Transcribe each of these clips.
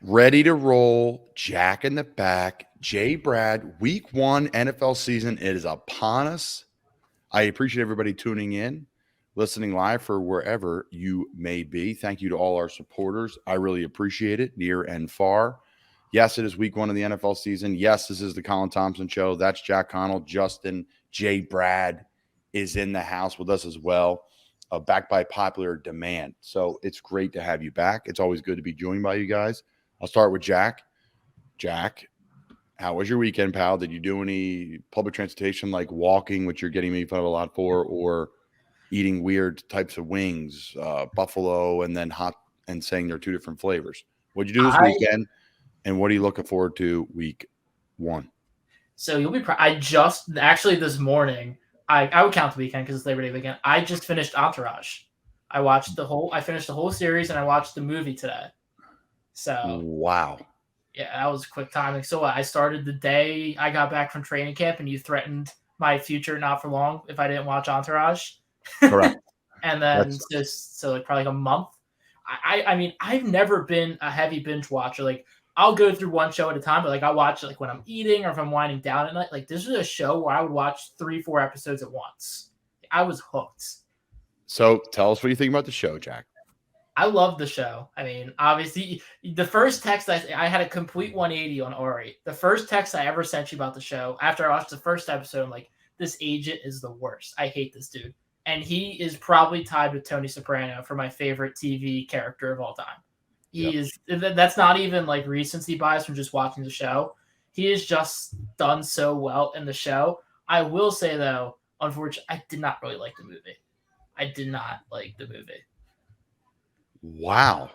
Ready to roll, Jack in the back, JBrad, week 1 NFL season. It is upon us. I appreciate everybody tuning in, listening live for wherever you may be. Thank you to all our supporters. I really appreciate it, near and far. Yes, it is week 1 of the NFL season. Yes, this is the Colin Thompson show. That's Jack Connell. Justin, JBrad is in the house with us as well, backed by popular demand. So it's great to have you back. It's always good to be joined by you guys. I'll start with Jack. Jack, how was your weekend, pal? Did you do any public transportation like walking, which you're getting made fun of a lot for, or eating weird types of wings, buffalo, and then hot and saying they're 2 different flavors? What'd you do this weekend, and what are you looking forward to week 1? So you'll be I just actually this morning, I would count the weekend because it's Labor Day weekend. I just finished Entourage. I finished the whole series, and I watched the movie today. So wow. Yeah, that was quick timing. So I started the day I got back from training camp, and you threatened my future not for long if I didn't watch Entourage. Correct. And then so probably like a month. I mean, I've never been a heavy binge watcher. Like, I'll go through one show at a time, but like I'll watch it like when I'm eating or if I'm winding down at night. Like, this was a show where I would watch 3-4 episodes at once. I was hooked. So tell us what you think about the show, Jack. I love the show. I mean, obviously, the first text I had a complete 180 on Ori. The first text I ever sent you about the show, after I watched the first episode, I'm like, this agent is the worst. I hate this dude. And he is probably tied with Tony Soprano for my favorite TV character of all time. That's not even like recency bias from just watching the show. He is just done so well in the show. I will say, though, unfortunately, I did not really like the movie. I did not like the movie. Wow.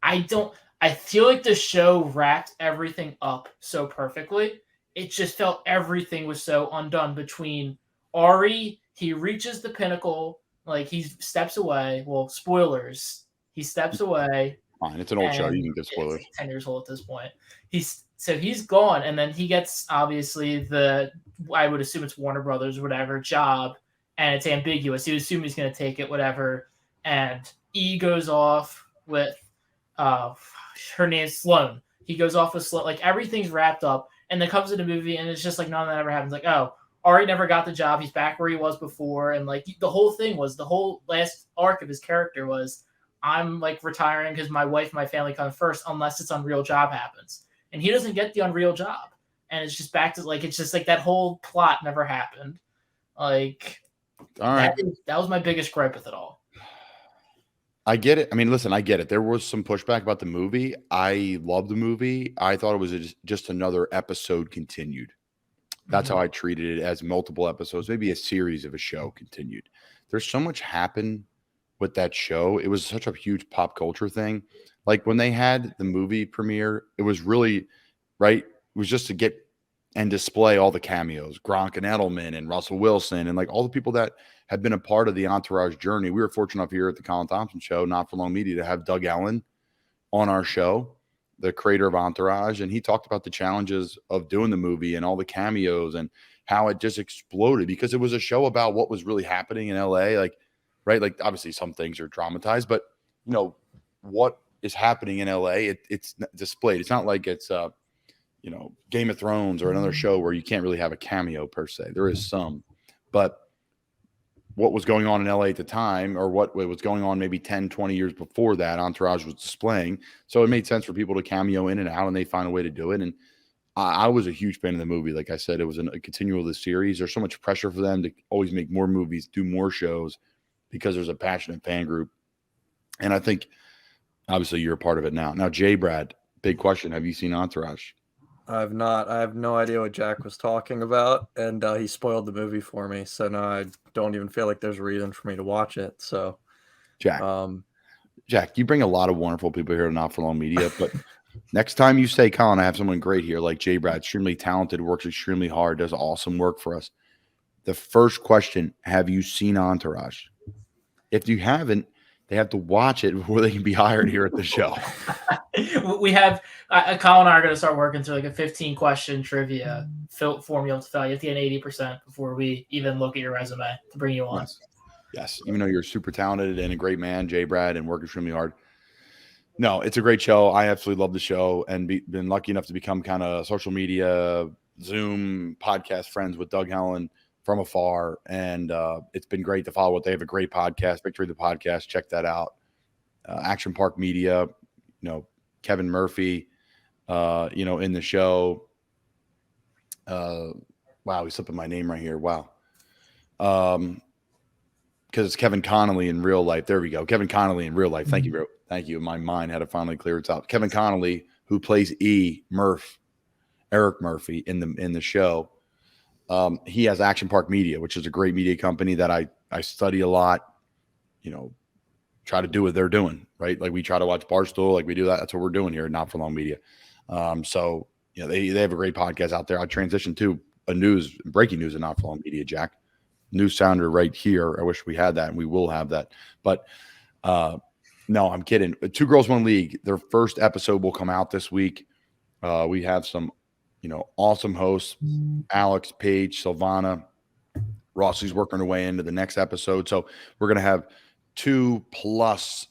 I feel like the show wrapped everything up so perfectly. It just felt everything was so undone between Ari. He reaches the pinnacle, like he steps away. Well, spoilers. He steps away. Fine, it's an old show. You can give spoilers. 10 years old at this point. He's gone, and then he gets obviously I would assume it's Warner Brothers or whatever job, and it's ambiguous. You assume he's going to take it, whatever, and E goes off with her name's Sloan. He goes off with Sloan. Like, everything's wrapped up, and then comes in the movie, and it's just like none of that ever happens. Like, oh, Ari never got the job. He's back where he was before, and like the whole last arc of his character was, I'm like retiring because my wife, my family come first, unless this unreal job happens, and he doesn't get the unreal job, and it's just back to like it's just like that whole plot never happened. Like, all right, that was my biggest gripe with it all. I get it. I mean, listen, I get it. There was some pushback about the movie. I love the movie. I thought it was just another episode continued. That's how I treated it, as multiple episodes, maybe a series of a show continued. There's so much happened with that show. It was such a huge pop culture thing. Like, when they had the movie premiere, it was really, right? It was just to get and display all the cameos, Gronk and Edelman and Russell Wilson, and like all the people that have been a part of the Entourage journey. We were fortunate enough here at the Colin Thompson show, Not for Long Media, to have Doug Allen on our show, the creator of Entourage. And he talked about the challenges of doing the movie and all the cameos and how it just exploded, because it was a show about what was really happening in LA. Like, right. Like, obviously some things are dramatized, but you know, what is happening in LA, it's displayed. It's not like it's, Game of Thrones or another show where you can't really have a cameo per se. There is some, but what was going on in LA at the time, or what was going on maybe 10, 20 years before that, Entourage was displaying. So it made sense for people to cameo in and out, and they find a way to do it. And I was a huge fan of the movie. Like I said, it was a continual of the series. There's so much pressure for them to always make more movies, do more shows, because there's a passionate fan group. And I think, obviously, you're a part of it now. Now, JBrad, big question. Have you seen Entourage? I have not. I have no idea what Jack was talking about, and he spoiled the movie for me. So now I don't even feel like there's a reason for me to watch it. So, Jack, you bring a lot of wonderful people here to Not for Long Media, but next time you say, Colin, I have someone great here like JBrad, extremely talented, works extremely hard, does awesome work for us. The first question: have you seen Entourage? If you haven't, they have to watch it before they can be hired here at the show. We have Colin and I are going to start working through like a 15-question trivia formula to fill. You have to get 80% before we even look at your resume to bring you on. Yes. Even though you're super talented and a great man, JBrad, and work extremely hard. No, it's a great show. I absolutely love the show and been lucky enough to become kind of social media, Zoom podcast friends with Doug Helen from afar. And it's been great to follow what they have. A great podcast, Victory the Podcast. Check that out. Action Park Media, Kevin Murphy, in the show. Wow, he's slipping my name right here. Wow. Because it's Kevin Connolly in real life. There we go. Kevin Connolly in real life. Thank you, bro. Thank you. My mind had to finally clear its out. Kevin Connolly, who plays Eric Murphy in the show. He has Action Park Media, which is a great media company that I study a lot. Try to do what they're doing, right? Like we try to watch Barstool, like we do that. That's what we're doing here at Not For Long Media. So they have a great podcast out there. I transitioned to breaking news and Not For Long Media, Jack. News sounder right here. I wish we had that, and we will have that. But no, I'm kidding. Two Girls, One League. Their first episode will come out this week. We have some, awesome hosts: Alex, Paige, Silvana, Rossi's working her way into the next episode. So we're gonna have 2+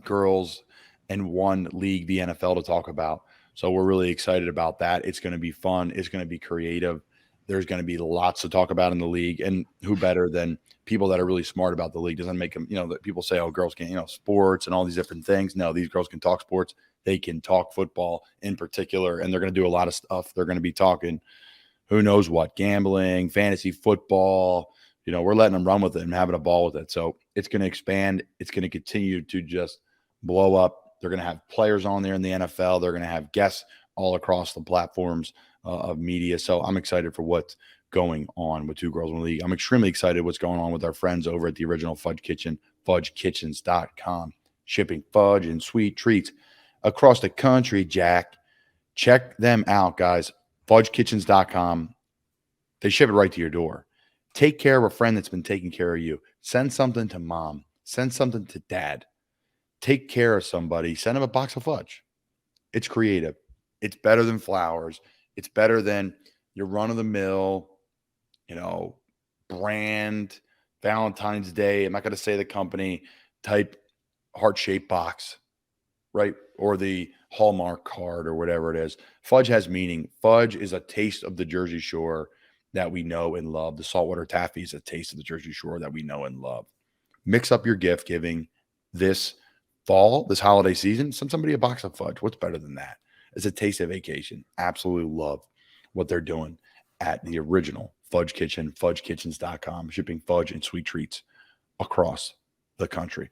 girls and one league, the NFL, to talk about. So we're really excited about that. It's going to be fun. It's going to be creative. There's going to be lots to talk about in the league, and who better than people that are really smart about the league? Doesn't make them, that people say, oh, girls can't, sports and all these different things. No, these girls can talk sports. They can talk football in particular, and they're going to do a lot of stuff. They're going to be talking, who knows what, gambling, fantasy football. We're letting them run with it and having a ball with it. So it's going to expand. It's going to continue to just blow up. They're going to have players on there in the NFL. They're going to have guests all across the platforms of media. So I'm excited for what's going on with Two Girls One League. I'm extremely excited what's going on with our friends over at the Original Fudge Kitchen, fudgekitchens.com, shipping fudge and sweet treats across the country, Jack. Check them out, guys. fudgekitchens.com. They ship it right to your door. Take care of a friend that's been taking care of you. Send something to mom. Send something to dad. Take care of somebody. Send them a box of fudge. It's creative. It's better than flowers. It's better than your run-of-the-mill, brand, Valentine's Day. I'm not going to say the company type heart-shaped box, right? Or the Hallmark card or whatever it is. Fudge has meaning. Fudge is a taste of the Jersey Shore that we know and love. The saltwater taffy is a taste of the Jersey Shore that we know and love. Mix up your gift giving this fall, this holiday season. Send somebody a box of fudge. What's better than that? It's a taste of vacation. Absolutely love what they're doing at the Original Fudge Kitchen, fudgekitchens.com, shipping fudge and sweet treats across the country.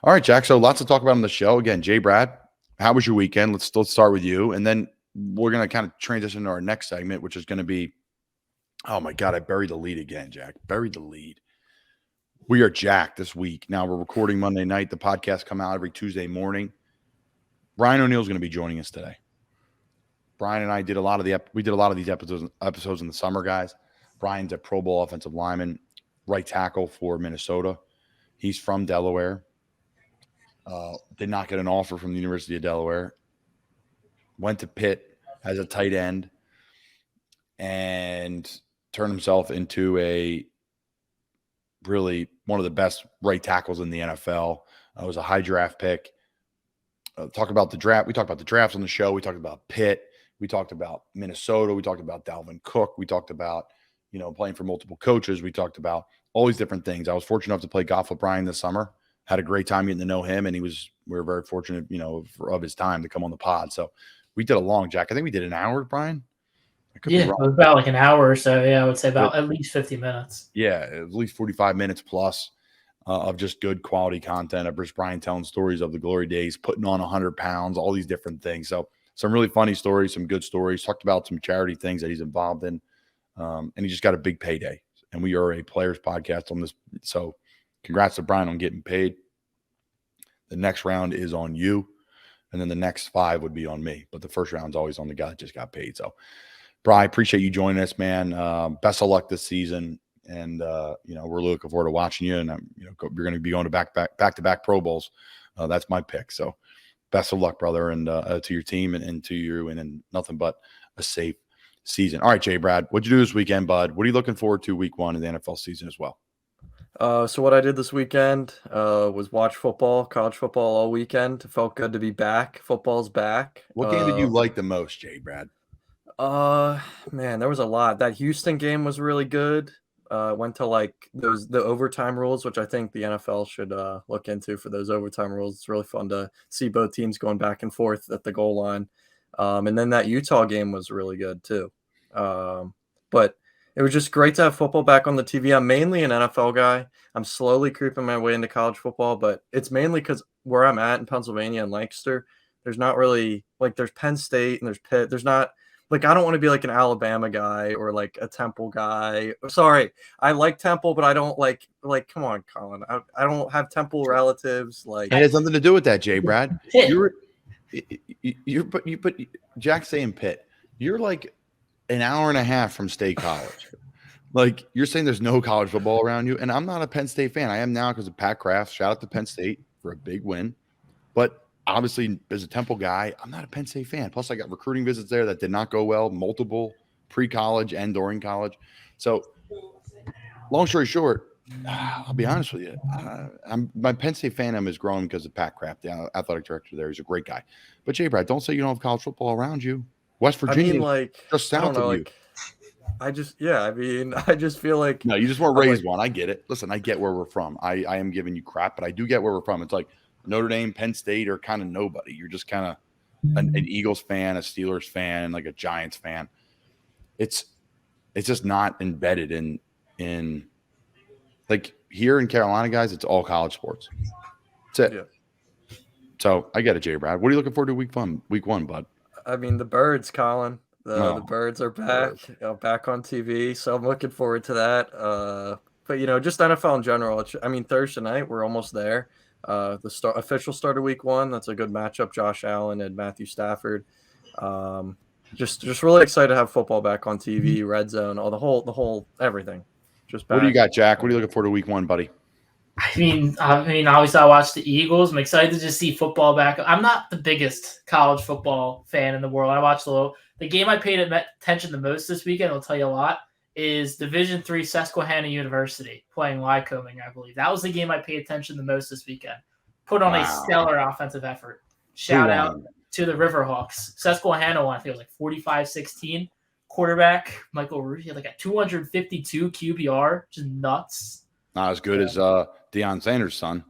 All right, Jack. So lots to talk about on the show. Again, JBrad, how was your weekend? Let's start with you. And then we're going to kind of transition to our next segment, which is going to be, oh my God, I buried the lead again, Jack. Buried the lead. We are jacked this week. Now we're recording Monday night. The podcast come out every Tuesday morning. Brian O'Neill's going to be joining us today. Brian and I did a lot of these episodes in the summer, guys. Brian's a Pro Bowl offensive lineman, right tackle for Minnesota. He's from Delaware. Did not get an offer from the University of Delaware. Went to Pitt as a tight end and turned himself into really one of the best right tackles in the NFL. It was a high draft pick. Talk about the draft. We talked about the drafts on the show. We talked about Pitt. We talked about Minnesota. We talked about Dalvin Cook. We talked about, playing for multiple coaches. We talked about all these different things. I was fortunate enough to play golf with Brian this summer. Had a great time getting to know him, and we were very fortunate, of his time to come on the pod. So we did a long, Jack. I think we did an hour, Brian. Yeah, it was about like an hour or so. Yeah, I would say about at least 50 minutes. Yeah, at least 45 minutes plus of just good quality content of Brian telling stories of the glory days, putting on 100 pounds, all these different things. So some really funny stories, some good stories. Talked about some charity things that he's involved in. And he just got a big payday. And we are a players podcast on this. So congrats to Brian on getting paid. The next round is on you. And then the next 5 would be on me. But the first round's always on the guy that just got paid. So, Brian, I appreciate you joining us, man. Best of luck this season. And, we're looking forward to watching you. And, you're going to be going to back-to-back Pro Bowls. That's my pick. So best of luck, brother, and to your team and to you, and nothing but a safe season. All right, JBrad, what'd you do this weekend, bud? What are you looking forward to week 1 of the NFL season as well? So what I did this weekend was watch football, college football all weekend. It felt good to be back. Football's back. What game did you like the most, JBrad? Man, there was a lot. That Houston game was really good. Went to like the overtime rules, which I think the NFL should look into for those overtime rules. It's really fun to see both teams going back and forth at the goal line. And then that Utah game was really good too. But it was just great to have football back on the TV. I'm mainly an NFL guy. I'm slowly creeping my way into college football, but it's mainly because where I'm at in Pennsylvania and Lancaster, there's not really like there's Penn State and there's Pitt. There's not like I don't want to be like an Alabama guy or like a Temple guy. Sorry, I like Temple, but I don't like come on, Colin. I don't have Temple relatives. Like It has nothing to do with that, JBrad. Pitt. You put Jack saying Pitt. You're like an hour and a half from State College. Like you're saying there's no college football around you. And I'm not a Penn State fan. I am now because of Pat Kraft. Shout out to Penn State for a big win. But obviously, as a Temple guy, I'm not a Penn State fan. Plus, I got recruiting visits there that did not go well, multiple pre-college and during college. So long story short, I'll be honest with you. My Penn State fandom is growing because of Pat Kraft, the athletic director there. He's a great guy. But JBrad, don't say you don't have college football around you. West Virginia, I mean, like just I don't south know, of you. like I just feel like No, you just weren't I'm raised like- one. I get it. Listen, I get where we're from. I am giving you crap, but I do get where we're from. It's like Notre Dame, Penn State are kind of nobody. You're just kind of an Eagles fan, a Steelers fan, like a Giants fan. It's just not embedded in like here in Carolina, guys. It's all college sports. That's it. Yeah. So I get it, J-Brad. What are you looking forward to week one, bud? I mean, the birds, Colin. The Oh, birds are back, back on TV, so I'm looking forward to that. But just NFL in general. I mean, Thursday night we're almost there. The official start of week one. That's a good matchup. Josh Allen and Matthew Stafford. Just really excited to have football back on TV, red zone, all the whole everything. Just back. What do you got, Jack? What are you looking forward to week one, buddy? I mean, obviously, I watch the Eagles. I'm excited to just see football back. I'm not the biggest college football fan in the world. I watch the game I paid attention the most this weekend. I'll tell you a lot. Is Division III Susquehanna University playing Lycoming, I believe. That was the game I paid attention the most this weekend. Put on a stellar offensive effort. Shout out to the Riverhawks. Susquehanna won, I think it was like 45-16. Quarterback Michael Rudy had like a 252 QBR, just nuts. Not as good as Deion Sanders' son.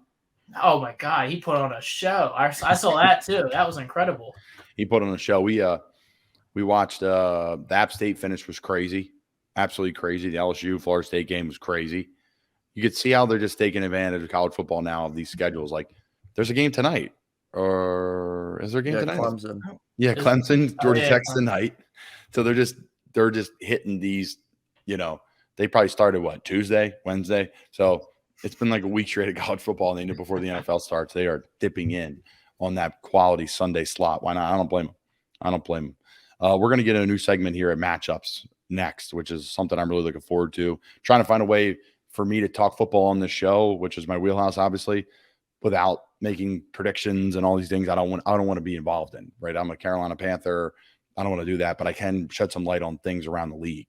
Oh my God, he put on a show. I saw that too. That was incredible. He put on a show. We watched the App State finish was crazy, absolutely crazy. The LSU Florida State game was crazy. You could see how they're just taking advantage of college football now of these schedules. Like, there's a game tonight, or is there a game tonight? Clemson. Yeah, Clemson, Georgia Tech's Clemson. tonight. So they're just hitting these. They probably started Tuesday, Wednesday. So it's been like a week straight of college football, and they knew before the NFL starts they are dipping in on that quality Sunday slot. Why not? I don't blame them. We're going to get a new segment here at Matchups next, which is something I'm really looking forward to. Trying to find a way for me to talk football on this show, which is my wheelhouse, obviously, without making predictions and all these things I don't want to be involved in. Right? I'm a Carolina Panther. I don't want to do that, but I can shed some light on things around the league.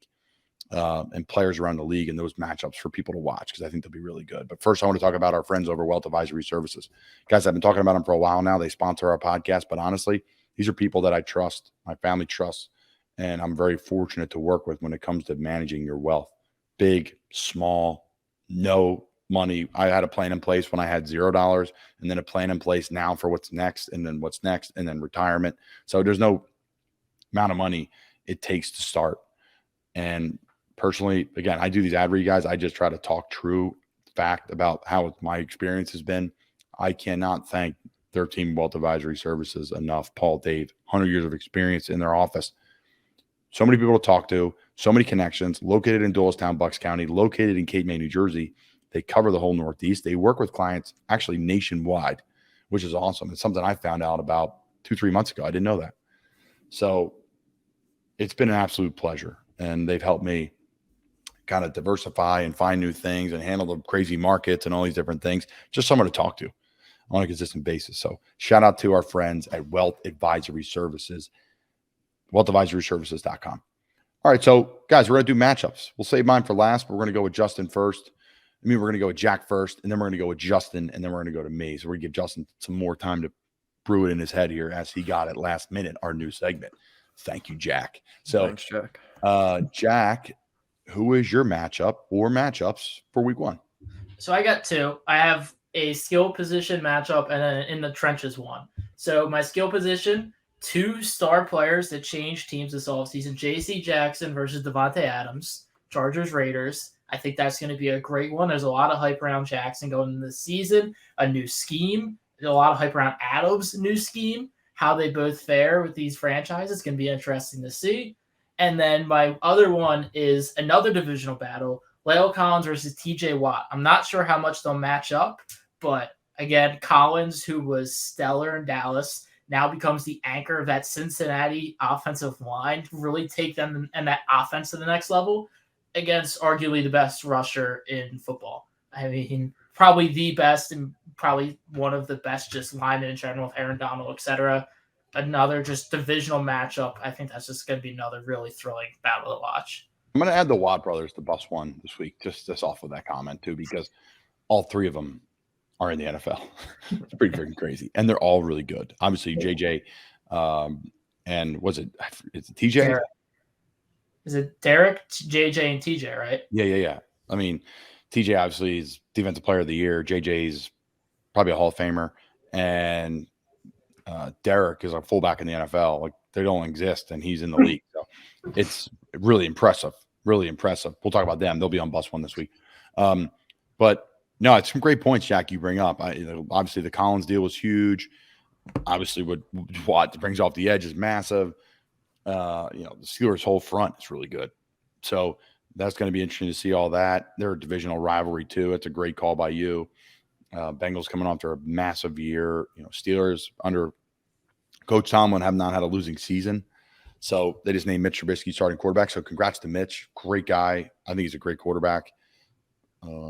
And players around the league and those matchups for people to watch because I think they'll be really good. But first, I want to talk about our friends over Wealth Advisory Services. Guys, I've been talking about them for a while now. They sponsor our podcast, but honestly, these are people that I trust, my family trusts, and I'm very fortunate to work with when it comes to managing your wealth. Big, small, no money. I had a plan in place when I had $0 and then a plan in place now for what's next and then what's next and then retirement. So there's no amount of money it takes to start. And personally, again, I do these ad read guys. I just try to talk true fact about how my experience has been. I cannot thank their team, Wealth Advisory Services, enough. Paul, Dave, 100 years of experience in their office. So many people to talk to, so many connections, located in Doylestown, Bucks County, located in Cape May, New Jersey. They cover the whole Northeast. They work with clients actually nationwide, which is awesome. It's something I found out about 2-3 months ago. I didn't know that. So it's been an absolute pleasure. And they've helped me kind of diversify and find new things and handle the crazy markets and all these different things. Just someone to talk to on a consistent basis. So shout out to our friends at Wealth Advisory Services, wealthadvisoryservices.com. All right, so guys, we're going to do matchups. We'll save mine for last, but we're going to go with Justin first. I mean, we're going to go with Jack first, and then we're going to go with Justin, and then we're going to go to me. So we're going to give Justin some more time to brew it in his head here as he got it last minute, our new segment. Thank you, Jack. So, Thanks, Jack. Jack, who is your matchup or matchups for week 1? So I got 2. I have a skill position matchup and an in the trenches one. So my skill position, 2 star players that changed teams this offseason, J.C. Jackson versus Devontae Adams, Chargers Raiders. I think that's going to be a great one. There's a lot of hype around Jackson going into the season, a new scheme, a lot of hype around Adams' new scheme, how they both fare with these franchises. It's going to be interesting to see. And then my other one is another divisional battle, La'el Collins versus TJ Watt. I'm not sure how much they'll match up, but again, Collins, who was stellar in Dallas, now becomes the anchor of that Cincinnati offensive line to really take them and that offense to the next level against arguably the best rusher in football. I mean, probably the best and probably one of the best just linemen in general, Aaron Donald, etc. Another just divisional matchup. I think that's just going to be another really thrilling battle to watch. I'm going to add the Watt brothers to bus one this week, just off of that comment too, because all 3 of them are in the NFL. It's pretty freaking crazy. And they're all really good. Obviously, JJ, and is it TJ? Derek. Is it Derek, JJ, and TJ, right? Yeah. I mean, TJ obviously is defensive player of the year. JJ's probably a Hall of Famer. And Derek is a fullback in the NFL. Like, they don't exist, and he's in the league. So it's really impressive. Really impressive. We'll talk about them. They'll be on bus one this week. But no, it's some great points, Jack, you bring up. Obviously, the Collins deal was huge. Obviously, what Watt brings off the edge is massive. The Steelers' whole front is really good. So that's going to be interesting to see all that. They're a divisional rivalry, too. It's a great call by you. Bengals coming off a massive year. Steelers under Coach Tomlin have not had a losing season. So they just named Mitch Trubisky starting quarterback. So congrats to Mitch. Great guy. I think he's a great quarterback.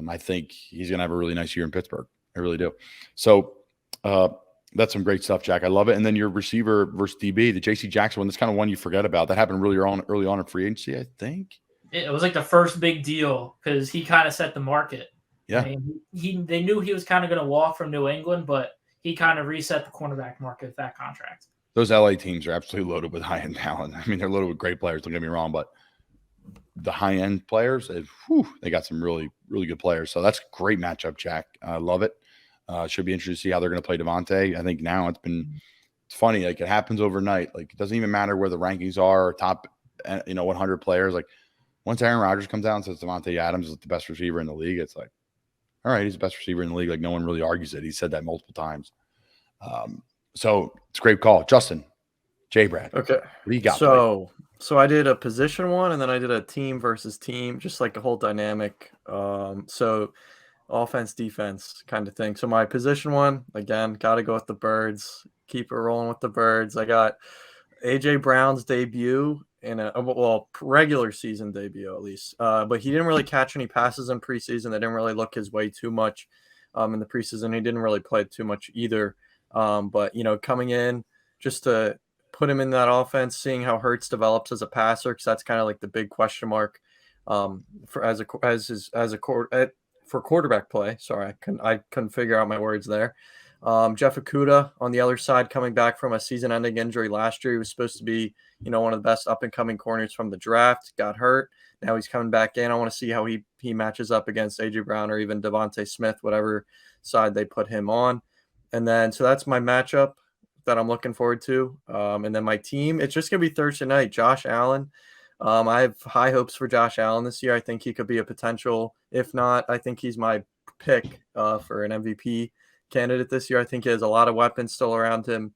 I think he's going to have a really nice year in Pittsburgh. I really do. So that's some great stuff, Jack. I love it. And then your receiver versus DB, the J.C. Jackson one, that's kind of one you forget about. That happened really early on in free agency, I think. It was like the first big deal because he kind of set the market. Yeah. I mean, they knew he was kind of going to walk from New England, but he kind of reset the cornerback market with that contract. Those LA teams are absolutely loaded with high-end talent. I mean, they're loaded with great players. Don't get me wrong, but the high-end players, they got some really, really good players. So that's a great matchup, Jack. I love it. Should be interesting to see how they're going to play Devontae. I think now it's funny. Like, it happens overnight. Like, it doesn't even matter where the rankings are, top, 100 players. Like, once Aaron Rodgers comes out and says Devontae Adams is the best receiver in the league, it's like, all right, he's the best receiver in the league. Like, no one really argues it. He said that multiple times. So it's a great call. Justin, JBrad. Okay. What do you got? So I did a position one, and then I did a team versus team, just like a whole dynamic. So offense, defense kind of thing. So my position one, again, got to go with the Birds. Keep it rolling with the Birds. I got A.J. Brown's debut in regular season debut at least. But he didn't really catch any passes in preseason. They didn't really look his way too much in the preseason. He didn't really play too much either. But coming in just to put him in that offense, seeing how Hurts develops as a passer, because that's kind of like the big question mark for quarterback play. Sorry, I couldn't figure out my words there. Jeff Okudah on the other side, coming back from a season-ending injury last year. He was supposed to be, one of the best up-and-coming corners from the draft. Got hurt. Now he's coming back in. I want to see how he matches up against A.J. Brown or even Devontae Smith, whatever side they put him on. And then, so that's my matchup that I'm looking forward to. And then my team, it's just going to be Thursday night. Josh Allen. I have high hopes for Josh Allen this year. I think he could be a potential. If not, I think he's my pick for an MVP candidate this year. I think he has a lot of weapons still around him.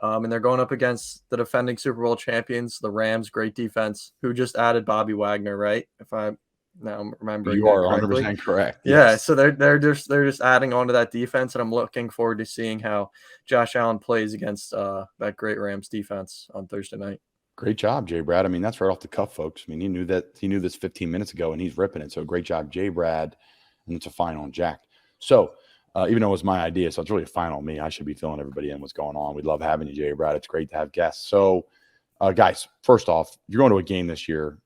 And they're going up against the defending Super Bowl champions, the Rams, great defense, who just added Bobby Wagner, right? If I now remember, you are 100% correct. Yeah, yes. so they're just adding on to that defense, and I'm looking forward to seeing how Josh Allen plays against that great Rams defense on Thursday night. Great job, JBrad. I mean, that's right off the cuff, folks. I mean, he knew this 15 minutes ago, and he's ripping it. So great job, JBrad. And it's a final on Jack. So even though it was my idea, so it's really a final on me. I should be filling everybody in what's going on. We love having you, JBrad. It's great to have guests. So, guys, first off, if you're going to a game this year,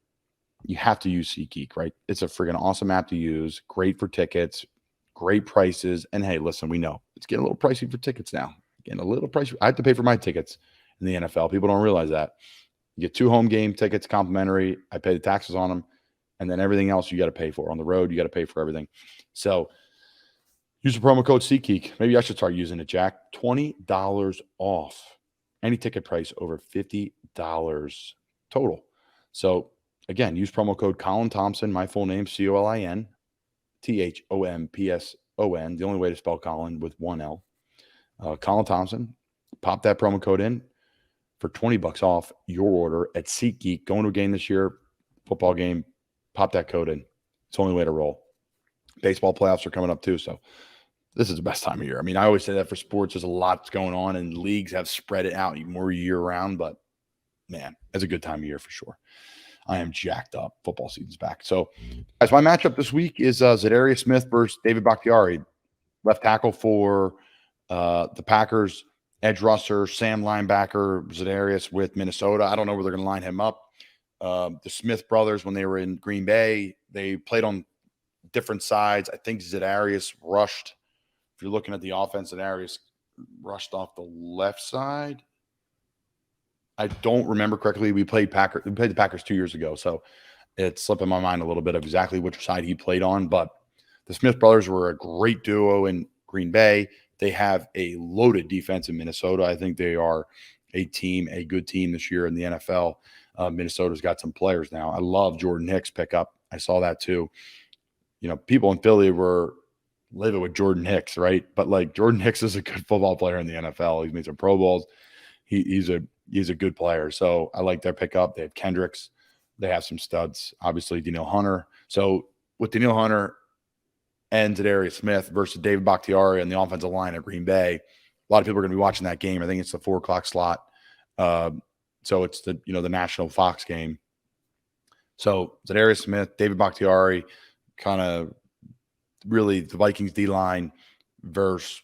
you have to use SeatGeek, right? It's a friggin' awesome app to use, great for tickets, great prices. And hey, listen, we know it's getting a little pricey for tickets now. Getting a little pricey. I have to pay for my tickets in the NFL. People don't realize that. You get 2 home game tickets complimentary. I pay the taxes on them. And then everything else you got to pay for. On the road, you got to pay for everything. So use the promo code SeatGeek. Maybe I should start using it, Jack. $20 off any ticket price over $50 total. So again, use promo code Colin Thompson, my full name, COLIN, THOMPSON. The only way to spell Colin with 1 L. Colin Thompson. Pop that promo code in for $20 off your order at SeatGeek. Going to a game this year, football game, pop that code in. It's the only way to roll. Baseball playoffs are coming up too, so this is the best time of year. I mean, I always say that for sports. There's a lot that's going on, and leagues have spread it out more year-round, but, man, it's a good time of year for sure. I am jacked up. Football season's back. So, guys, my matchup this week is Zadaria Smith versus David Bacchiari, left tackle for the Packers, edge rusher, Sam linebacker, Zadarius with Minnesota. I don't know where they're going to line him up. The Smith brothers, when they were in Green Bay, they played on different sides. I think Zadarius rushed. If you're looking at the offense, Zadarius rushed off the left side. I don't remember correctly. We played the Packers 2 years ago, so it's slipping my mind a little bit of exactly which side he played on. But the Smith brothers were a great duo in Green Bay. They have a loaded defense in Minnesota. I think they are a good team this year in the NFL. Minnesota's got some players now. I love Jordan Hicks pickup. I saw that too. You know, people in Philly were living with Jordan Hicks, right? But like Jordan Hicks is a good football player in the NFL. He's made some Pro Bowls. He's a good player. So I like their pickup. They have Kendricks. They have some studs. Obviously, Danielle Hunter. So with Danielle Hunter and Zadaria Smith versus David Bakhtiari on the offensive line at Green Bay, a lot of people are going to be watching that game. I think it's the 4:00 slot. So it's the national Fox game. So Zadaria Smith, David Bakhtiari, kind of really the Vikings D-line versus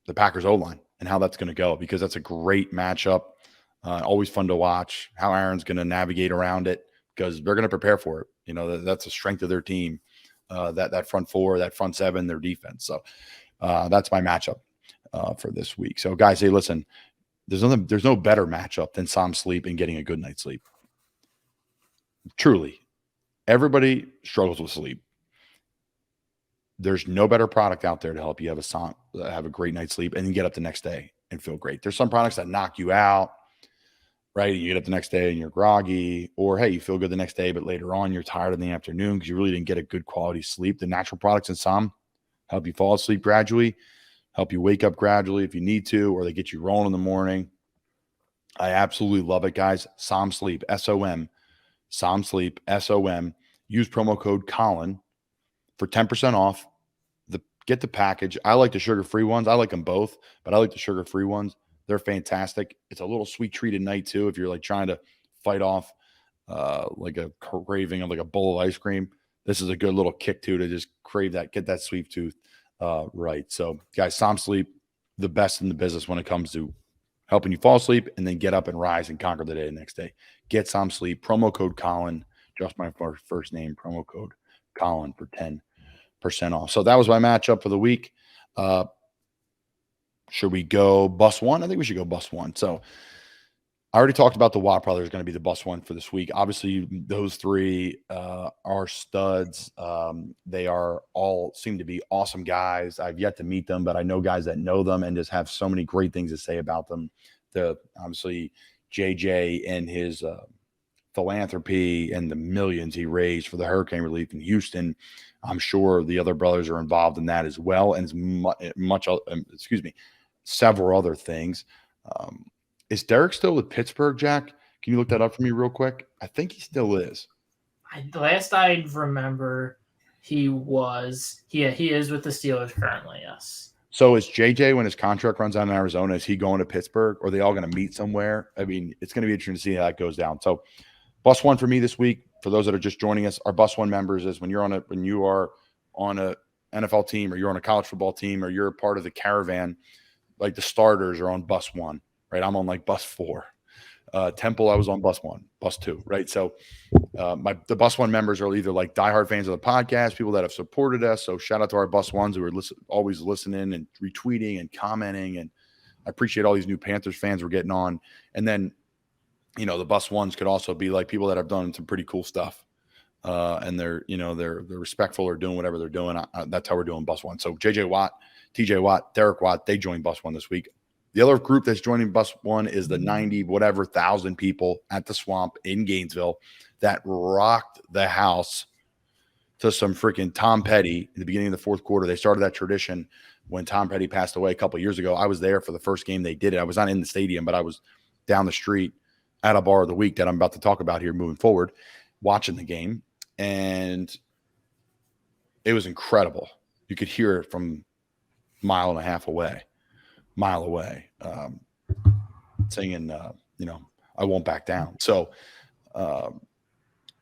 the Packers O-line and how that's going to go, because that's a great matchup. Always fun to watch how Aaron's going to navigate around it, because they're going to prepare for it. You know, that's the strength of their team, that front four, that front seven, their defense. So that's my matchup for this week. So guys, hey, listen, there's no better matchup than Som Sleep and getting a good night's sleep. Truly, everybody struggles with sleep. There's no better product out there to help you have a great night's sleep and then get up the next day and feel great. There's some products that knock you out, right? You get up the next day and you're groggy, or hey, you feel good the next day, but later on you're tired in the afternoon because you really didn't get a good quality sleep. The natural products in Som help you fall asleep gradually, help you wake up gradually if you need to, or they get you rolling in the morning. I absolutely love it, guys. Som Sleep, S-O-M, Som Sleep, S-O-M. Use promo code Colin for 10% off. Get the package. I like the sugar-free ones. I like them both, but I like the sugar-free ones. They're fantastic. It's a little sweet treat at night too if you're like trying to fight off like a craving of like a bowl of ice cream. This is a good little kick to just crave that, get that sweet tooth right. So guys, Som Sleep, the best in the business when it comes to helping you fall asleep and then get up and rise and conquer the day the next day. Get Som Sleep. Promo code Colin, just my first name, promo code Colin for 10% off. So that was my matchup for the week. Should we go bus one? I think we should go bus one. So I already talked about the Watt brothers going to be the bus one for this week. Obviously, those three are studs. They are all seem to be awesome guys. I've yet to meet them, but I know guys that know them and just have so many great things to say about them. Obviously, JJ and his philanthropy and the millions he raised for the hurricane relief in Houston. I'm sure the other brothers are involved in that as well, and several other things. Is Derek still with Pittsburgh, Jack? Can you look that up for me real quick? I think he still is. Last I remember, he was. He is with the Steelers currently, yes. So is JJ, when his contract runs out in Arizona, is he going to Pittsburgh, or are they all going to meet somewhere? I mean, it's going to be interesting to see how that goes down. So bus one for me this week, for those that are just joining us, our bus one members is when you are on a NFL team, or you're on a college football team, or you're a part of the caravan, like the starters are on bus one, right? I'm on like bus four. Temple, I was on bus 1, bus 2, right? So the bus 1 members are either like diehard fans of the podcast, people that have supported us. So shout out to our bus 1s who are always listening and retweeting and commenting. And I appreciate all these new Panthers fans we're getting on. And then, the bus 1s could also be like people that have done some pretty cool stuff. And they're respectful or doing whatever they're doing. That's how we're doing bus 1. So JJ Watt, TJ Watt, Derek Watt, they joined bus 1 this week. The other group that's joining bus 1 is the 90,000 people at the Swamp in Gainesville that rocked the house to some freaking Tom Petty in the beginning of the fourth quarter. They started that tradition when Tom Petty passed away a couple of years ago. I was there for the first game they did it. I was not in the stadium, but I was down the street at a bar of the week that I'm about to talk about here moving forward, watching the game. And it was incredible. You could hear it from a mile away, singing, I won't back down. So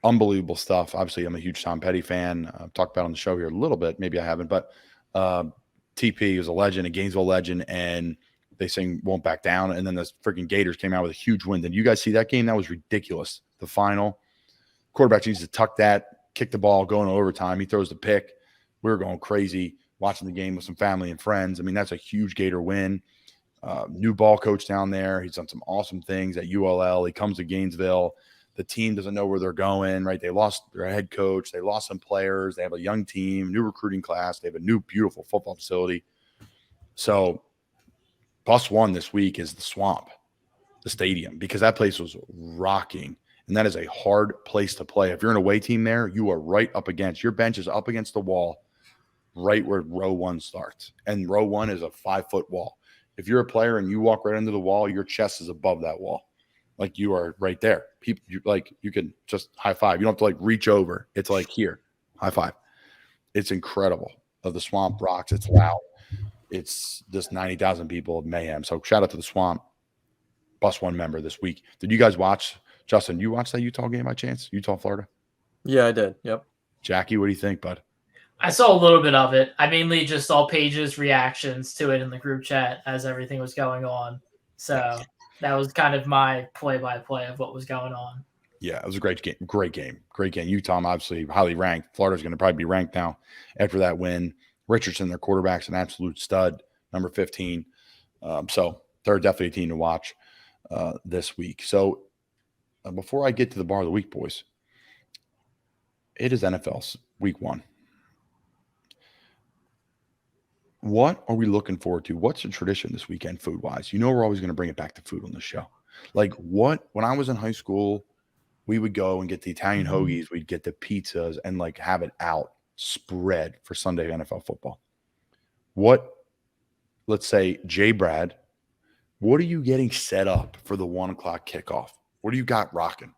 unbelievable stuff. Obviously, I'm a huge Tom Petty fan. I've talked about it on the show here a little bit. Maybe I haven't, but TP is a legend, a Gainesville legend, and they sing Won't Back Down. And then the freaking Gators came out with a huge win. Did you guys see that game? That was ridiculous. The final. Quarterback needs to tuck that, kick the ball, go into overtime. He throws the pick. We were going crazy watching the game with some family and friends. I mean, that's a huge Gator win. New ball coach down there. He's done some awesome things at ULL. He comes to Gainesville. The team doesn't know where they're going, right? They lost their head coach. They lost some players. They have a young team, new recruiting class. They have a new, beautiful football facility. So bus 1 this week is the Swamp, the stadium, because that place was rocking. And that is a hard place to play. If you're an away team there, you are right up against, your bench is up against the wall, right where row 1 starts. And row 1 is a 5-foot wall. If you're a player and you walk right into the wall, your chest is above that wall. Like you are right there. People, you can just high five. You don't have to reach over. It's like here, high five. It's incredible. The Swamp rocks. It's loud. It's just 90,000 people of mayhem. So shout out to the Swamp, bus 1 member this week. Did you guys watch? Justin, you watched that Utah game by chance? Utah, Florida? Yeah, I did. Yep. Jackie, what do you think, bud? I saw a little bit of it. I mainly just saw Paige's reactions to it in the group chat as everything was going on. So that was kind of my play-by-play of what was going on. Yeah, it was a great game. Great game. Utah, obviously, highly ranked. Florida's going to probably be ranked now after that win. Richardson, their quarterback's an absolute stud, number 15. So they're definitely a team to watch this week. So before I get to the bar of the week, boys, it is NFL's week 1. What are we looking forward to? What's the tradition this weekend food-wise? We're always going to bring it back to food on this show. When I was in high school, we would go and get the Italian hoagies, we'd get the pizzas and have it out spread for Sunday NFL football. Let's say, JBrad, what are you getting set up for the 1 o'clock kickoff? What do you got rocking?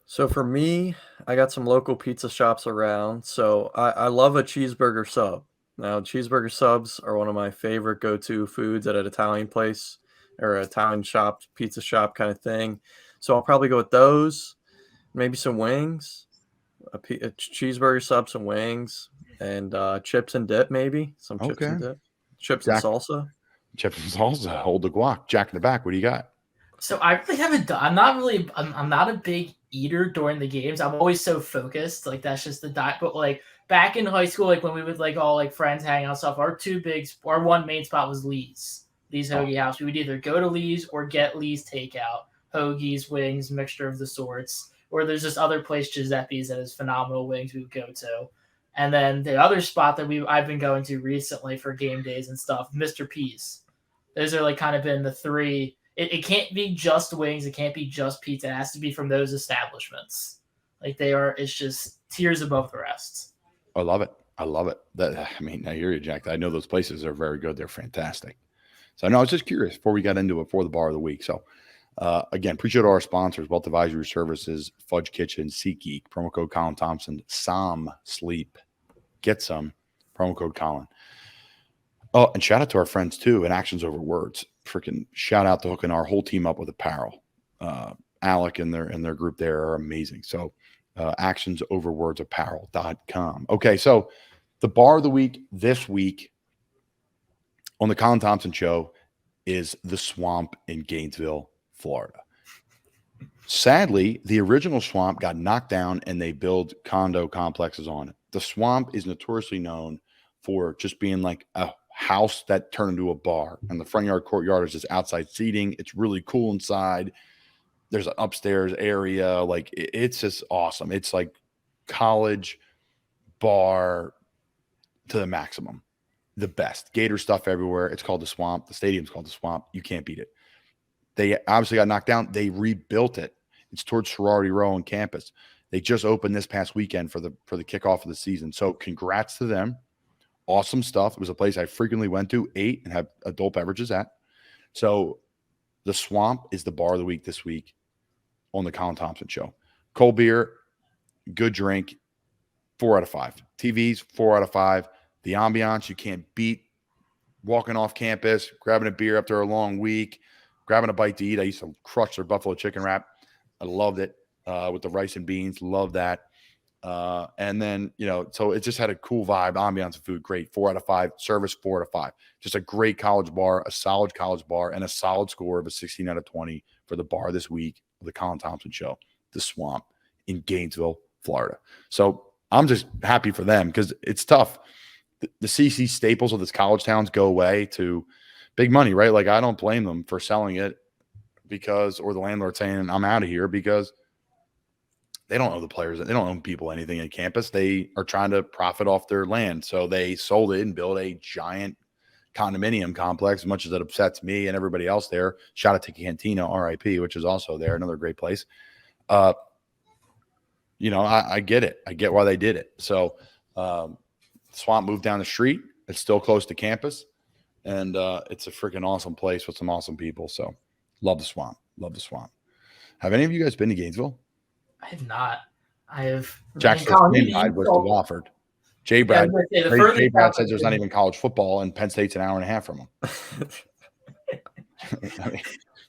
So for me, I got some local pizza shops around. So I love a cheeseburger sub. Now, cheeseburger subs are one of my favorite go-to foods at an Italian place or an Italian shop, pizza shop kind of thing. So I'll probably go with those, maybe some wings, a cheeseburger sub, some wings, and chips and dip maybe. Some chips and dip. Chips and salsa. Chips and salsa. Hold the guac. Jack in the back. What do you got? So I really haven't done. I'm not a big eater during the games. I'm always so focused. That's just the diet. But back in high school, when we would all friends hang out and stuff, our one main spot was Lee's Hoagie House. We would either go to Lee's or get Lee's takeout, hoagies, wings, mixture of the sorts. Or there's this other place, Giuseppe's, that has phenomenal wings we would go to. And then the other spot that I've been going to recently for game days and stuff, Mr. P's. Those are kind of been the 3. It can't be just wings. It can't be just pizza. It has to be from those establishments. It's just tiers above the rest. I love it. I hear you, Jack. I know those places are very good. They're fantastic. So I was just curious before we got into it for the bar of the week. So again, appreciate all our sponsors, Wealth Advisory Services, Fudge Kitchen, GEEK, promo code Colin Thompson, Som Sleep. Get some, promo code Colin. Oh, and shout out to our friends too, and Actions Over Words. Freaking shout out to hooking our whole team up with apparel. Alec and their group there are amazing. So actionsoverwordsapparel.com. Okay, so the bar of the week this week on the Colin Thompson Show is the Swamp in Gainesville, Florida. Sadly, the original Swamp got knocked down and they build condo complexes on it. The Swamp is notoriously known for just being like a house that turned into a bar, and the front yard courtyard is just outside seating. It's really cool inside. There's an upstairs area. Like it's just awesome. It's like college bar to the maximum. The best. Gator stuff everywhere. It's called the Swamp. The stadium's called the Swamp. You can't beat it. They obviously got knocked down. They rebuilt it. It's towards Sorority Row on campus. They just opened this past weekend for the kickoff of the season. So congrats to them. Awesome stuff. It was a place I frequently went to, ate, and have adult beverages at. So the Swamp is the bar of the week this week on the Colin Thompson Show. Cold beer, good drink, 4 out of 5. TVs, 4 out of 5. The ambiance, you can't beat. Walking off campus, grabbing a beer after a long week, grabbing a bite to eat. I used to crush their buffalo chicken wrap. I loved it with the rice and beans. Love that. And then, so it just had a cool vibe, ambiance, and food. Great. 4 out of 5. Service, 4 out of 5. Just a great college bar, a solid college bar, and a solid score of a 16 out of 20 for the bar this week of the Colin Thompson Show, the Swamp in Gainesville, Florida. So I'm just happy for them because it's tough. The CC staples of this college towns go away to big money, right? Like I don't blame them for selling it or the landlord saying I'm out of here because they don't owe the players. They don't owe people anything at campus. They are trying to profit off their land. So they sold it and built a giant condominium complex, as much as it upsets me and everybody else there. Shout out to Cantina, RIP, which is also there, another great place. I get it. I get why they did it. So Swamp moved down the street. It's still close to campus. And it's a freaking awesome place with some awesome people. So love the Swamp. Love the Swamp. Have any of you guys been to Gainesville? I have not. I have. Jackson State was to Wofford. JBrad. JBrad says there's not even college football, and Penn State's an hour and a half from him. I mean,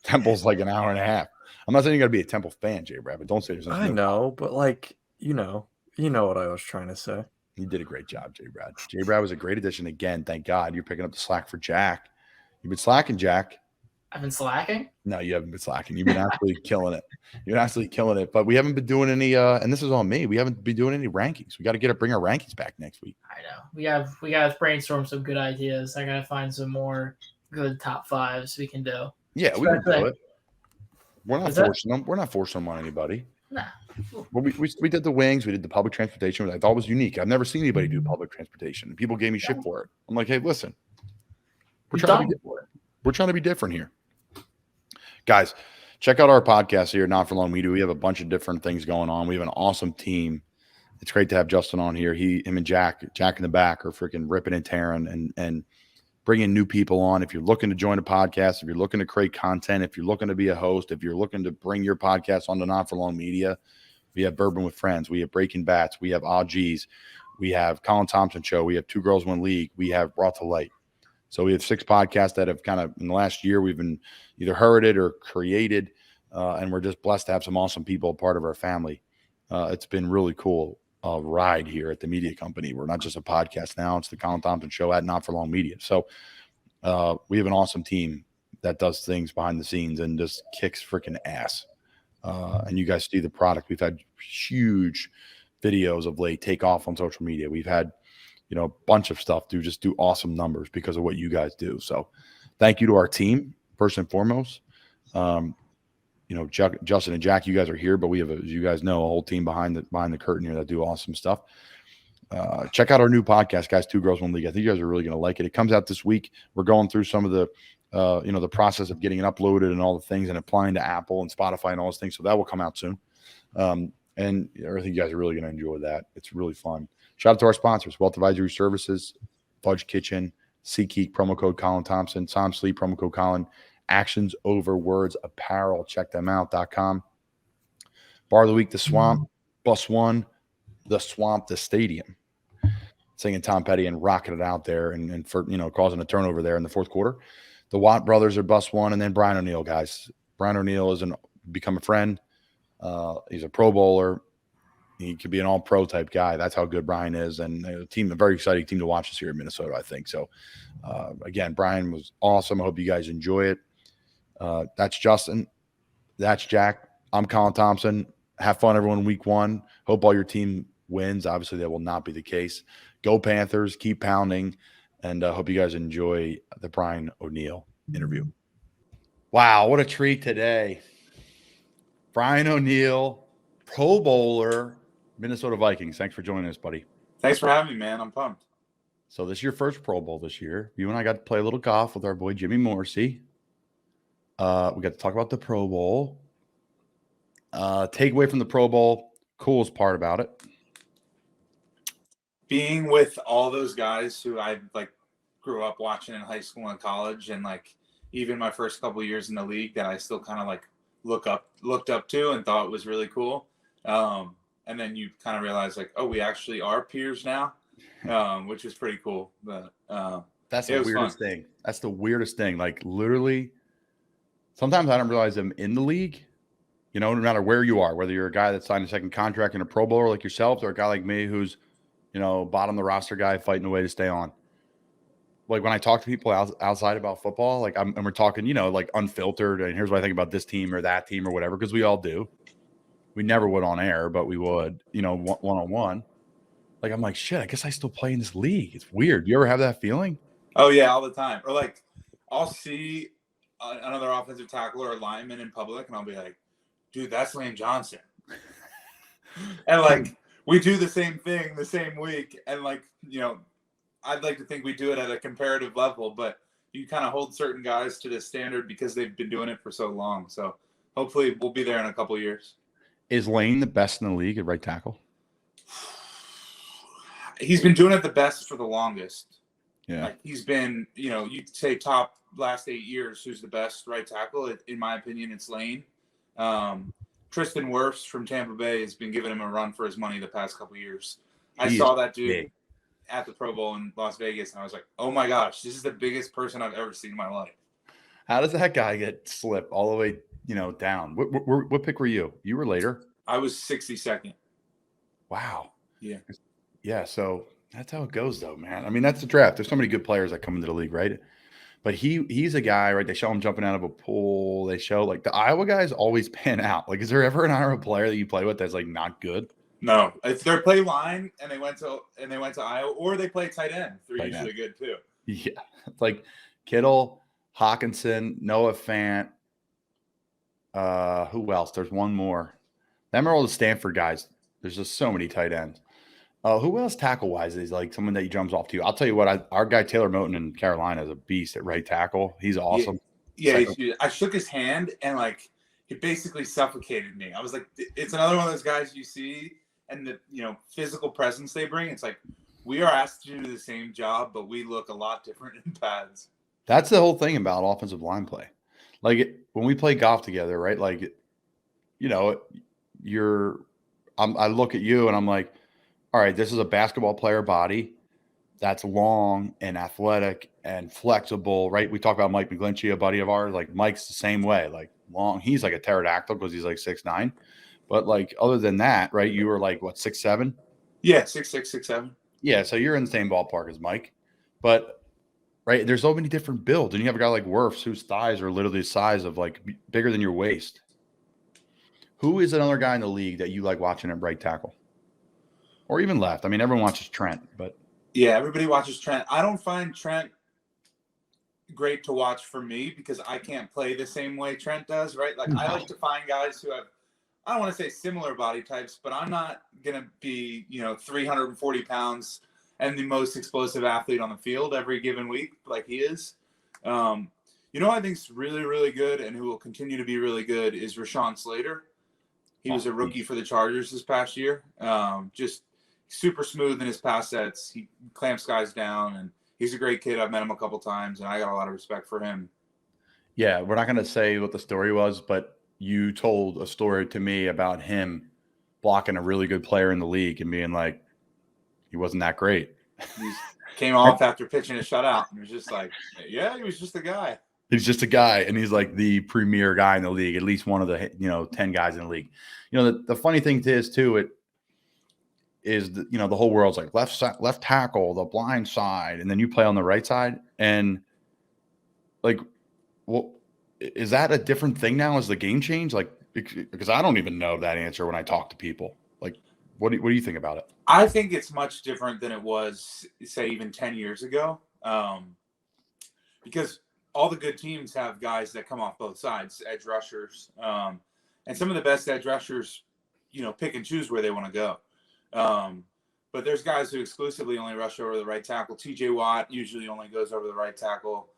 Temple's like an hour and a half. I'm not saying you got to be a Temple fan, JBrad, but don't say there's nothing. I know, but like you know what I was trying to say. You did a great job, JBrad. JBrad was a great addition again. Thank God you're picking up the slack for Jack. You've been slacking, Jack. I've been slacking? No, you haven't been slacking. You've been absolutely killing it. You're absolutely killing it. But we haven't been doing any and this is on me. We haven't been doing any rankings. We got to bring our rankings back next week. I know. We gotta brainstorm some good ideas. I gotta find some more good top fives we can do. Yeah, we can do it. We're not forcing them. We're not forcing them on anybody. Nah. Well, we did the wings. We did the public transportation, which I thought was unique. I've never seen anybody do public transportation. People gave me shit for it. I'm like, hey, listen, we're trying to be different here. Guys, check out our podcast here, Not For Long Media. We have a bunch of different things going on. We have an awesome team. It's great to have Justin on here. Him and Jack in the back are freaking ripping and tearing and bringing new people on. If you're looking to join a podcast, if you're looking to create content, if you're looking to be a host, if you're looking to bring your podcast onto Not For Long Media, we have Bourbon with Friends. We have Breaking Bats. We have OGs. We have Colin Thompson Show. We have Two Girls, One League. We have Brought to Light. So we have 6 podcasts that have kind of in the last year we've been either heard it or created, and we're just blessed to have some awesome people part of our family. It's been really cool ride here at the media company. We're not just a podcast now; it's the Colin Thompson Show at Not For Long Media. So we have an awesome team that does things behind the scenes and just kicks freaking ass. And you guys see the product. We've had huge videos of late take off on social media. We've had a bunch of stuff do awesome numbers because of what you guys do. So thank you to our team, first and foremost. Justin and Jack, you guys are here, but we have, as you guys know, a whole team behind the curtain here that do awesome stuff. Check out our new podcast, guys, Two Girls, One League. I think you guys are really going to like it. It comes out this week. We're going through some of the, the process of getting it uploaded and all the things and applying to Apple and Spotify and all those things. So that will come out soon. And I think you guys are really going to enjoy that. It's really fun. Shout out to our sponsors, Wealth Advisory Services, Fudge Kitchen, GEEK, promo code Colin Thompson, Som Sleep, promo code Colin, Actions Over Words Apparel, check them out.com. Bar of the Week, The Swamp, Bus One, The Swamp, The Stadium. Singing Tom Petty and rocking it out there and for, causing a turnover there in the fourth quarter. The Watt brothers are Bus One, and then Brian O'Neill, guys. Brian O'Neill has become a friend. He's a Pro Bowler. He could be an all-pro type guy. That's how good Brian is. And a very exciting team to watch this year in Minnesota, I think. So, again, Brian was awesome. I hope you guys enjoy it. That's Justin. That's Jack. I'm Colin Thompson. Have fun, everyone, week 1. Hope all your team wins. Obviously, that will not be the case. Go Panthers. Keep pounding. And hope you guys enjoy the Brian O'Neill interview. Wow, what a treat today. Brian O'Neill, Pro Bowler, Minnesota Vikings. Thanks for joining us, buddy. Thanks for having me, man. I'm pumped. So this is your first Pro Bowl this year. You and I got to play a little golf with our boy Jimmy Morrissey. We got to talk about the Pro Bowl. Takeaway from the Pro Bowl, coolest part about it. Being with all those guys who I grew up watching in high school and college, and even my first couple of years in the league that I still kind of looked up to and thought was really cool. And then you kind of realize we actually are peers now, which is pretty cool. But that's the weirdest thing. That's the weirdest thing. Literally, sometimes I don't realize I'm in the league. No matter where you are, whether you're a guy that signed a second contract in a Pro Bowler like yourself, or a guy like me who's, bottom of the roster guy fighting a way to stay on. When I talk to people outside about football, and we're talking, unfiltered, and here's what I think about this team or that team or whatever, because we all do. We never would on air, but we would, one-on-one. I'm like, shit, I guess I still play in this league. It's weird. You ever have that feeling? Oh, yeah, all the time. Or, I'll see another offensive tackle or a lineman in public, and I'll be like, dude, that's Lane Johnson. And, we do the same thing the same week. And, I'd like to think we do it at a comparative level, but you kind of hold certain guys to this standard because they've been doing it for so long. So hopefully we'll be there in a couple of years. Is Lane the best in the league at right tackle? He's been doing it the best for the longest. Yeah. He's been, you'd say top last 8 years, who's the best right tackle? In my opinion, it's Lane. Tristan Wirfs from Tampa Bay has been giving him a run for his money the past couple of years. I saw that dude big at the Pro Bowl in Las Vegas, and I was like, oh my gosh, this is the biggest person I've ever seen in my life. How does that guy get slipped all the way, down? What pick were you? You were later. I was 62nd. Wow. Yeah. Yeah. So that's how it goes, though, man. I mean, that's the draft. There's so many good players that come into the league, right? But he's a guy, right? They show him jumping out of a pool. They show the Iowa guys always pan out. Is there ever an Iowa player that you play with that's not good? No, if they play line and they went to Iowa, or they play tight end, they're usually good too. Yeah, it's Kittle, Hawkinson, Noah Fant. Who else? There's one more. Them are all the Stanford guys. There's just so many tight ends. Who else tackle wise is someone that he jumps off to? I'll tell you what, our guy Taylor Moton in Carolina is a beast at right tackle. He's awesome. Yeah, I shook his hand and he basically suffocated me. I was like, it's another one of those guys you see and the physical presence they bring. It's we are asked to do the same job, but we look a lot different in pads. That's the whole thing about offensive line play. When we play golf together, right? I look at you and I'm like, all right, this is a basketball player body that's long and athletic and flexible, right? We talk about Mike McGlinchey, a buddy of ours. Mike's the same way, long. He's a pterodactyl because he's 6'9". But other than that, right? You were what, 6'7"? Yeah, 6'6", 6'7". Yeah, so you're in the same ballpark as Mike. But right, there's so many different builds, and you have a guy like Wirfs whose thighs are literally the size of bigger than your waist. Who is another guy in the league that you like watching at right tackle? Or even left. I mean, everyone watches Trent, but yeah, everybody watches Trent. I don't find Trent great to watch for me because I can't play the same way Trent does, right? I like to find guys who have, I don't want to say similar body types, but I'm not going to be, 340 pounds and the most explosive athlete on the field every given week like he is. I think is really, really good and who will continue to be really good is Rashaan Slater. He was a rookie for the Chargers this past year. Just super smooth in his pass sets. He clamps guys down, and he's a great kid. I've met him a couple times, and I got a lot of respect for him. Yeah, we're not going to say what the story was, but you told a story to me about him blocking a really good player in the league and being he wasn't that great. He came off after pitching a shutout, and was just yeah, he was just a guy. He's just a guy, and he's the premier guy in the league, at least one of the 10 guys in the league. The funny thing is too, it is the whole world's left tackle, the blind side, and then you play on the right side, and is that a different thing now as the game changed? Because I don't even know that answer when I talk to people. Like, what do you think about it? I think it's much different than it was, say, even 10 years ago. Because all the good teams have guys that come off both sides, edge rushers. And some of the best edge rushers, pick and choose where they want to go. But there's guys who exclusively only rush over the right tackle. TJ Watt usually only goes over the right tackle.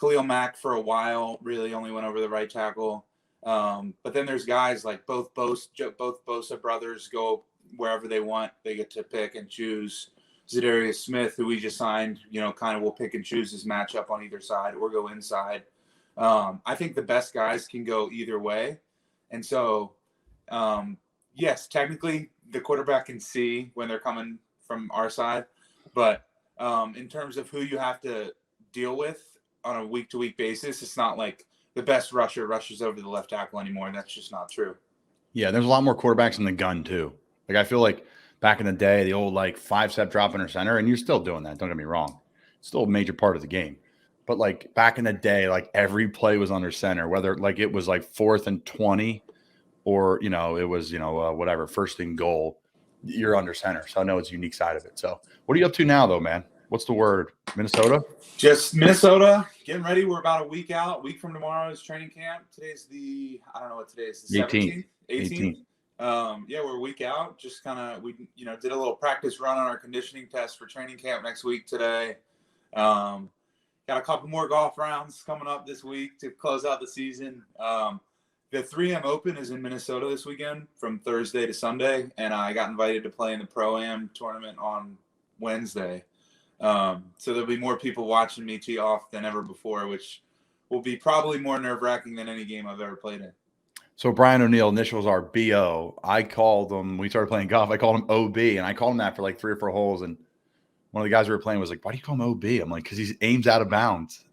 Khalil Mack for a while really only went over the right tackle. But then there's guys like both Bosa brothers go wherever they want. They get to pick and choose. Zadaria Smith, who we just signed, kind of will pick and choose his matchup on either side or go inside. I think the best guys can go either way. And so, yes, technically the quarterback can see when they're coming from our side. But in terms of who you have to deal with on a week-to-week basis, it's not like the best rusher rushes over the left tackle anymore. That's just not true. Yeah, there's a lot more quarterbacks in the gun too. Like I feel like back in the day, the old like 5-step drop under center, and you're still doing that. Don't get me wrong. It's still a major part of the game. But like back in the day, like every play was under center, whether like it was like 4th and 20 or, it was, whatever, 1st and goal, you're under center. So I know it's a unique side of it. So what are you up to now though, man? What's the word? Minnesota? Just Minnesota, getting ready. We're about a week out. A week from tomorrow is training camp. Today's I don't know what today is, the 17th? 18th? Yeah, we're a week out. Just kind of, we, did a little practice run on our conditioning test for training camp next week today. Got a couple more golf rounds coming up this week to close out the season. The 3M Open is in Minnesota this weekend from Thursday to Sunday, and I got invited to play in the Pro-Am tournament on Wednesday. So there'll be more people watching me tee off than ever before, which will be probably more nerve-wracking than any game I've ever played in. So Brian O'Neill, initials are BO. I called him, we started playing golf, I called him OB, and I called him that for like 3 or 4 holes, and one of the guys we were playing was like, why do you call him OB? I'm like, because he aims out of bounds.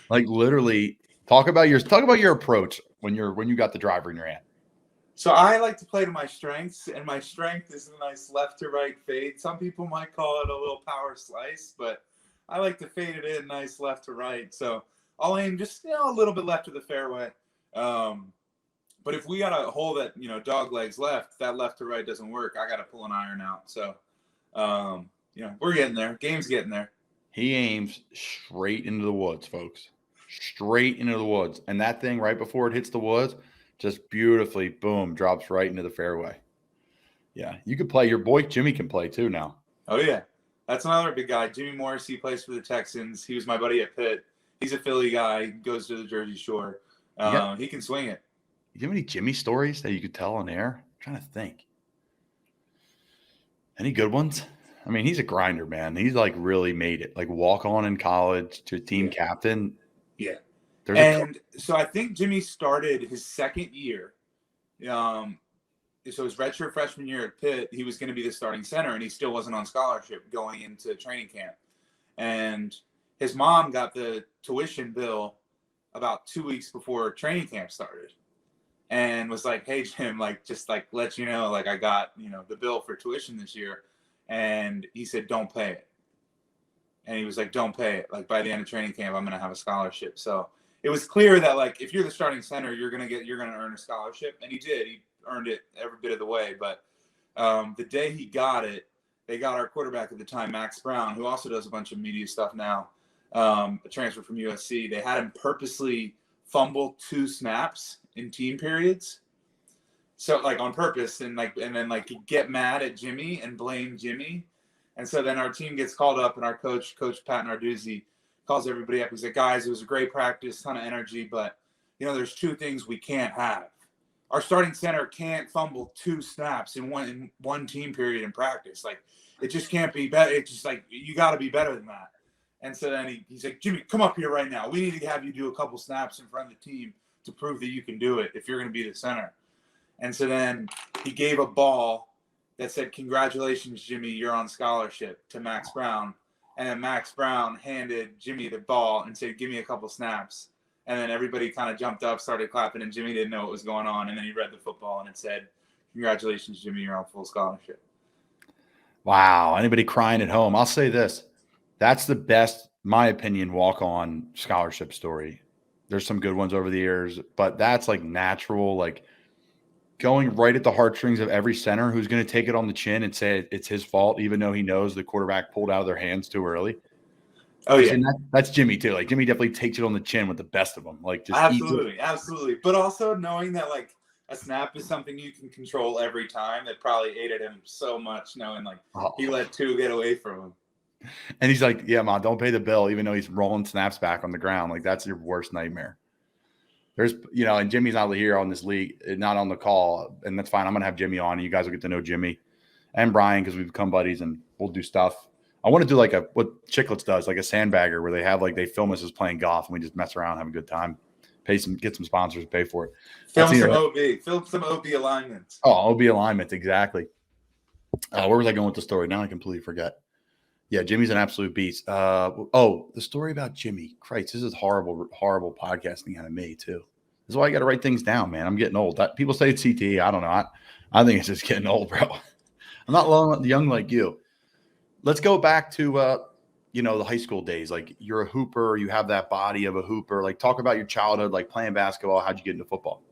Like literally, talk about your approach when you got the driver in your hand. So I like to play to my strengths, and my strength is a nice left to right fade. Some people might call it a little power slice, but I like to fade it in nice left to right. So I'll aim just a little bit left of the fairway. But if we got a hole that, dog legs left, that left to right doesn't work, I got to pull an iron out. So, we're getting there. Game's getting there. He aims straight into the woods, folks. Straight into the woods. And that thing right before it hits the woods, just beautifully, boom, drops right into the fairway. Yeah, you could play. Your boy Jimmy can play too now. Oh, yeah. That's another big guy. Jimmy Morris, he plays for the Texans. He was my buddy at Pitt. He's a Philly guy. He goes to the Jersey Shore. He can swing it. You have any Jimmy stories that you could tell on air? I'm trying to think. Any good ones? I mean, he's a grinder, man. He's like really made it. Like walk on in college to team captain. Yeah. So I think Jimmy started his second year. So his redshirt freshman year at Pitt, he was going to be the starting center, and he still wasn't on scholarship going into training camp. And his mom got the tuition bill about 2 weeks before training camp started. And was like, hey, Jim, just let you know, I got, the bill for tuition this year. And he said, don't pay it. And he was like, don't pay it. By the end of training camp, I'm going to have a scholarship. So it was clear that, if you're the starting center, you're going to earn a scholarship. And he did. He earned it every bit of the way. But the day he got it, they got our quarterback at the time, Max Brown, who also does a bunch of media stuff now, a transfer from USC. They had him purposely fumble 2 snaps in team periods, so on purpose, and then he'd get mad at Jimmy and blame Jimmy, and so then our team gets called up, and our coach Pat Narduzzi, calls everybody up. He's like, guys, it was a great practice, ton of energy, but there's 2 things we can't have. Our starting center can't fumble 2 snaps in one team period in practice. It just can't be better. It's just you got to be better than that. And so then he's like, Jimmy, come up here right now. We need to have you do a couple snaps in front of the team to prove that you can do it if you're going to be the center. And so then he gave a ball that said, congratulations, Jimmy, you're on scholarship, to Max Brown. And then Max Brown handed Jimmy the ball and said, give me a couple snaps. And then everybody kind of jumped up, started clapping, and Jimmy didn't know what was going on. And then he read the football and it said, congratulations, Jimmy, you're on full scholarship. Wow. Anybody crying at home? I'll say this. That's the best, my opinion, walk-on scholarship story. There's some good ones over the years, but that's natural. going right at the heartstrings of every center who's going to take it on the chin and say it's his fault, even though he knows the quarterback pulled out of their hands too early. Oh yeah, And that's Jimmy too. Like Jimmy definitely takes it on the chin with the best of them. Like just absolutely. But also knowing that like a snap is something you can control every time, that probably aided him so much. Knowing like he let 2 get away from him. And he's like, "Yeah, Mom, don't pay the bill," even though he's rolling snaps back on the ground. Like that's your worst nightmare. There's, and Jimmy's not here on this league, not on the call, and that's fine. I'm gonna have Jimmy on, and you guys will get to know Jimmy and Brian because we've become buddies, and we'll do stuff. I want to do like what Chicklets does, like a sandbagger, where they film us as playing golf, and we just mess around, have a good time, get some sponsors, pay for it. Film some OB alignments. Oh, OB alignments, exactly. Where was I going with the story? Now I completely forget. Yeah, Jimmy's an absolute beast. The story about Jimmy. Christ, this is horrible, horrible podcasting out of me too. This is why I got to write things down, man. I'm getting old. People say it's CTE. I don't know. I think it's just getting old, bro. I'm not young like you. Let's go back to the high school days. Like you're a hooper, you have that body of a hooper. Like talk about your childhood, like playing basketball. How'd you get into football?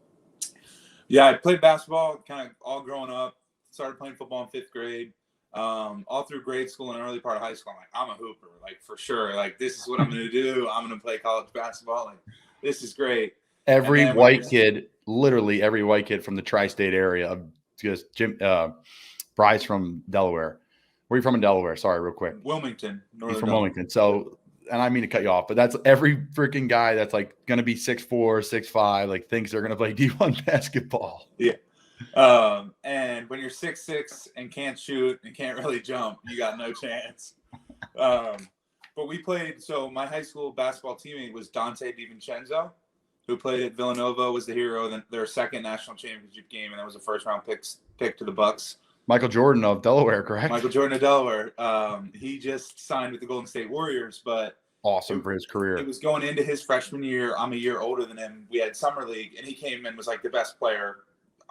Yeah, I played basketball kind of all growing up. Started playing football in 5th grade. All through grade school and early part of high school, I'm like, I'm a hooper, like for sure. Like this is what I'm going to do. I'm going to play college basketball. Like this is great. Literally every white kid from the tri-state area of just Bryce from Delaware. Where are you from in Delaware? Sorry, real quick. Wilmington. He's from Wilmington. So, and I mean to cut you off, but that's every freaking guy that's like going to be 6'4", 6'5", like thinks they're going to play D1 basketball. Yeah. And when you're 6'6" and can't shoot and can't really jump, you got no chance. But we played. So my high school basketball teammate was Dante DiVincenzo, who played at Villanova, was the hero of their second national championship game, and that was a first-round pick to the Bucks. Michael Jordan of Delaware, correct? Michael Jordan of Delaware. He just signed with the Golden State Warriors, but awesome for his career. It was going into his freshman year. I'm a year older than him. We had summer league, and he came in, was like the best player,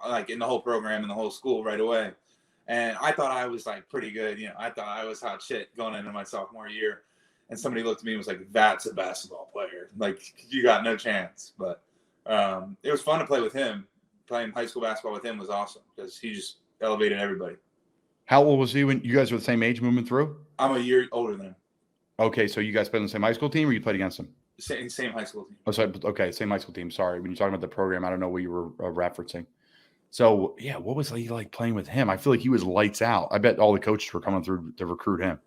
like in the whole program and the whole school right away. And I thought I was like pretty good. I thought I was hot shit going into my sophomore year. And somebody looked at me and was like, "That's a basketball player. Like you got no chance." But it was fun to play with him. Playing high school basketball with him was awesome because he just elevated everybody. How old was he when you guys were the same age moving through? I'm a year older than him. Okay, so you guys played on the same high school team, or you played against him? Same high school team. Oh, sorry. Okay, same high school team. Sorry, when you're talking about the program, I don't know what you were referencing. So yeah, what was he like playing with him? I feel like he was lights out. I bet all the coaches were coming through to recruit him.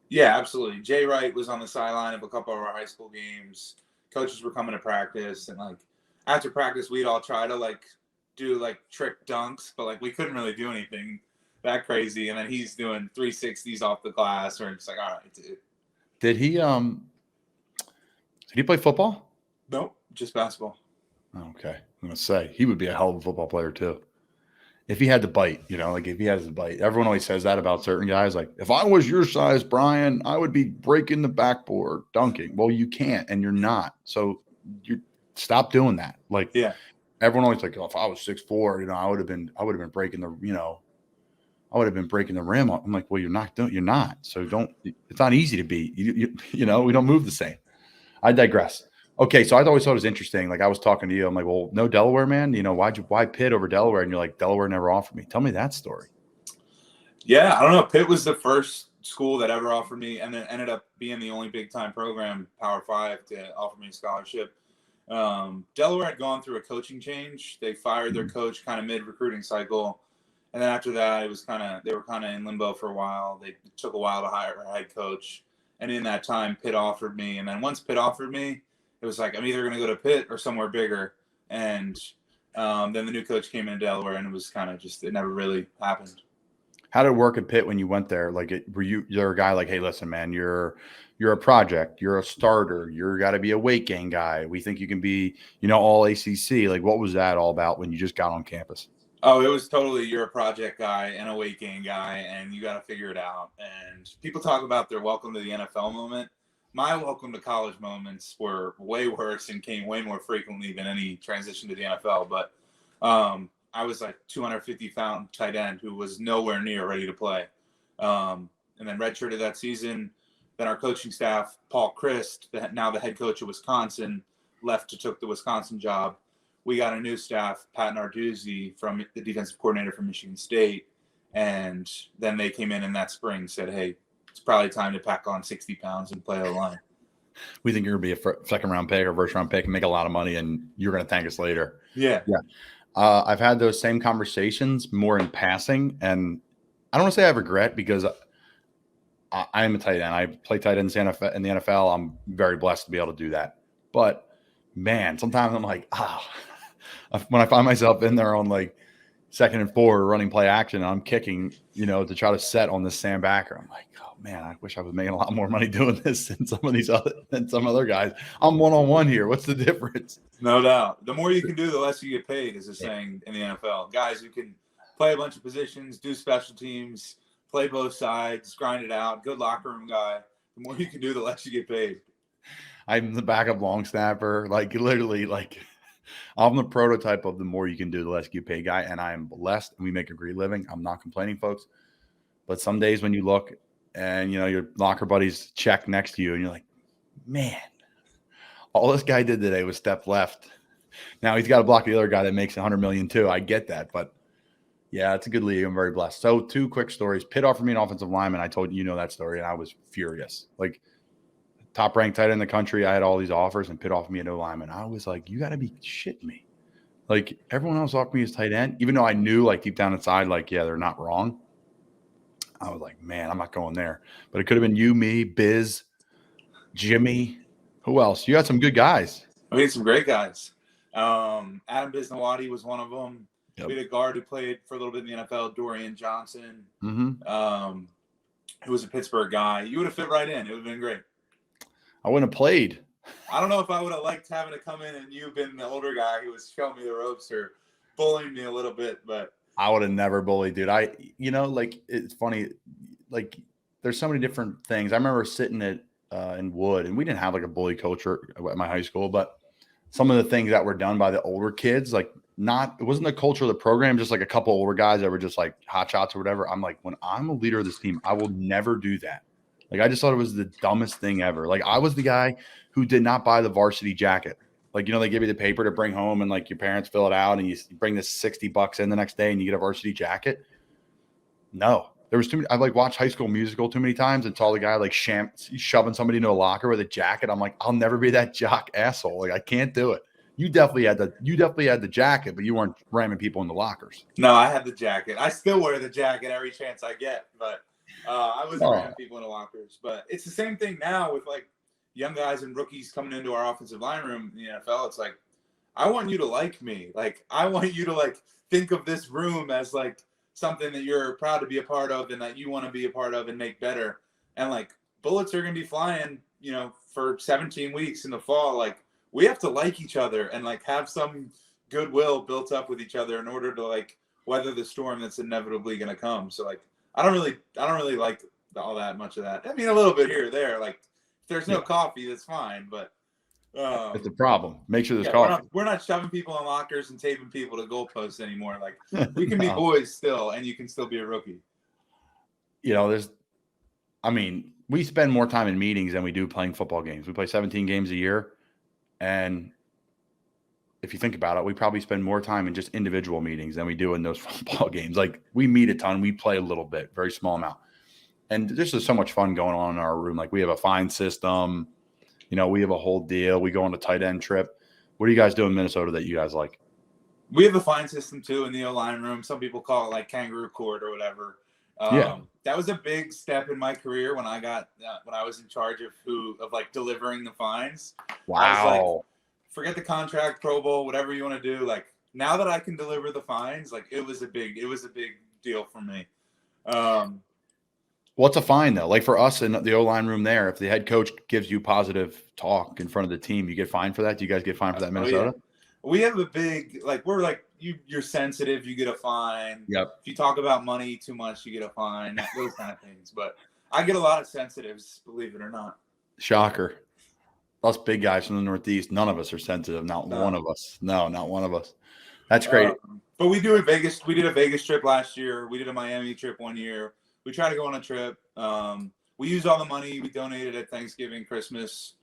Yeah, absolutely. Jay Wright was on the sideline of a couple of our high school games. Coaches were coming to practice, and like after practice, we'd all try to like do like trick dunks, but like we couldn't really do anything that crazy. And then he's doing 360s off the glass, or just like, all right, dude. Did he play football? Nope, just basketball. Okay, I'm gonna say he would be a hell of a football player too. If he had the bite, like if he has the bite. Everyone always says that about certain guys. Like, if I was your size, Brian, I would be breaking the backboard, dunking. Well, you can't, and you're not. So you stop doing that. Like, yeah, everyone always like, oh, if I was 6'4", I would have been breaking the, I would have been breaking the rim. I'm like, well, you're not. So don't. It's not easy to be. We don't move the same. I digress. Okay, so I always thought it was interesting. Like I was talking to you, I'm like, well, no Delaware, man. Why Pitt over Delaware? And you're like, Delaware never offered me. Tell me that story. Yeah, I don't know. Pitt was the first school that ever offered me, and then ended up being the only big time program, Power 5, to offer me a scholarship. Delaware had gone through a coaching change. They fired their coach kind of mid recruiting cycle, and then after that, they were kind of in limbo for a while. They took a while to hire a head coach, and in that time, Pitt offered me. And then once Pitt offered me, it was like, I'm either going to go to Pitt or somewhere bigger. And then the new coach came in Delaware, and it was kind of just, it never really happened. How did it work at Pitt when you went there? Like, you're a guy like, hey, listen, man, you're a project, you're a starter, you're got to be a weight gain guy. We think you can be, all ACC. Like, what was that all about when you just got on campus? Oh, it was totally, you're a project guy and a weight gain guy, and you got to figure it out. And people talk about their welcome to the NFL moment. My welcome to college moments were way worse and came way more frequently than any transition to the NFL. But I was like 250-pound tight end who was nowhere near ready to play. And then redshirted that season. Then our coaching staff, Paul Christ, now the head coach of Wisconsin, left to took the Wisconsin job. we got a new staff, Pat Narduzzi, from the defensive coordinator from Michigan State. And then they came in that spring and said, hey, it's probably time to pack on 60 pounds and play O-line. We think you're going to be a second-round pick or first-round pick and make a lot of money, and you're going to thank us later. Yeah. I've had those same conversations more in passing, and I don't want to say I regret because I am a tight end. I play tight end in the NFL. I'm very blessed to be able to do that. But, man, sometimes I'm like, when I find myself in there on, like, 2nd and 4 running play action, and I'm kicking, to try to set on this Sam backer. I'm like, oh man, I wish I was making a lot more money doing this than some other guys. I'm one-on-one here. What's the difference? No doubt. The more you can do, the less you get paid, is a saying in the NFL. Guys who can play a bunch of positions, do special teams, play both sides, grind it out, good locker room guy. The more you can do, the less you get paid. I'm the backup long snapper. Like literally, like I'm the prototype of the more you can do, the less you pay guy. And I am blessed and we make a great living. I'm not complaining, folks. But some days when you look and, your locker buddies check next to you and you're like, man, all this guy did today was step left. Now he's got to block the other guy that makes 100 million too. I get that. But yeah, it's a good league. I'm very blessed. So 2 quick stories. Pitt offered me an offensive lineman. I told you that story and I was furious. Like, top ranked tight end in the country. I had all these offers and Pitt offered me a no lineman. I was like, you got to be shitting me. Like everyone else offered me as tight end, even though I knew like deep down inside, like, yeah, they're not wrong. I was like, man, I'm not going there. But it could have been you, me, Biz, Jimmy. Who else? You had some good guys. We had some great guys. Adam Bisnawati was one of them. Yep. We had a guard who played for a little bit in the NFL, Dorian Johnson, who was a Pittsburgh guy. You would have fit right in. It would have been great. I wouldn't have played. I don't know if I would have liked having to come in and you been the older guy who was showing me the ropes or bullying me a little bit, but I would have never bullied, dude. Like it's funny, like there's so many different things. I remember sitting at in Wood, and we didn't have like a bully culture at my high school, but some of the things that were done by the older kids, like it wasn't the culture of the program, just like a couple older guys that were just like hot shots or whatever. I'm like, when I'm a leader of this team, I will never do that. Like, I just thought it was the dumbest thing ever. Like, I was the guy who did not buy the varsity jacket. Like, they give you the paper to bring home and, like, your parents fill it out and you bring this $60 in the next day and you get a varsity jacket. No. There was too many. I've, like, watched High School Musical too many times and saw the guy, like, shoving somebody into a locker with a jacket. I'm like, I'll never be that jock asshole. Like, I can't do it. You definitely had the jacket, but you weren't ramming people in the lockers. No, I had the jacket. I still wear the jacket every chance I get, but I was ramming people in the lockers. But it's the same thing now with like young guys and rookies coming into our offensive line room in the NFL. It's like, I want you to like me. Like, I want you to like think of this room as like something that you're proud to be a part of and that you want to be a part of and make better. And like bullets are going to be flying, for 17 weeks in the fall. Like, we have to like each other and like have some goodwill built up with each other in order to like weather the storm that's inevitably going to come. So like, I don't really like all that much of that. I mean, a little bit here or there. Like, if there's no coffee, that's fine. But it's a problem. Make sure there's coffee. We're not shoving people in lockers and taping people to goalposts anymore. Like, we can be boys still, and you can still be a rookie. We spend more time in meetings than we do playing football games. We play 17 games a year. And if you think about it, we probably spend more time in just individual meetings than we do in those football games. Like, we meet a ton, we play a little bit, very small amount. And there's just so much fun going on in our room. Like, we have a fine system, we have a whole deal. We go on a tight end trip. What do you guys do in Minnesota that you guys like? We have a fine system too in the O-line room. Some people call it like kangaroo court or whatever. That was a big step in my career when I got when I was in charge of like delivering the fines. Wow. I was like, forget the contract, Pro Bowl, whatever you want to do. Like, now that I can deliver the fines, like it was a big deal for me. What's a fine though? Like for us in the O-line room there, if the head coach gives you positive talk in front of the team, you get fined for that? Do you guys get fined for that in Minnesota? Yeah. We have a big, like, we're like, you're sensitive, you get a fine. Yep. If you talk about money too much, you get a fine, those kind of things. But I get a lot of sensitives, believe it or not. Shocker. Us big guys from the Northeast, none of us are sensitive. Not one of us. No, not one of us. That's great. But we do a Vegas. We did a Vegas trip last year. We did a Miami trip one year. We try to go on a trip. We use all the money we donated at Thanksgiving, Christmas,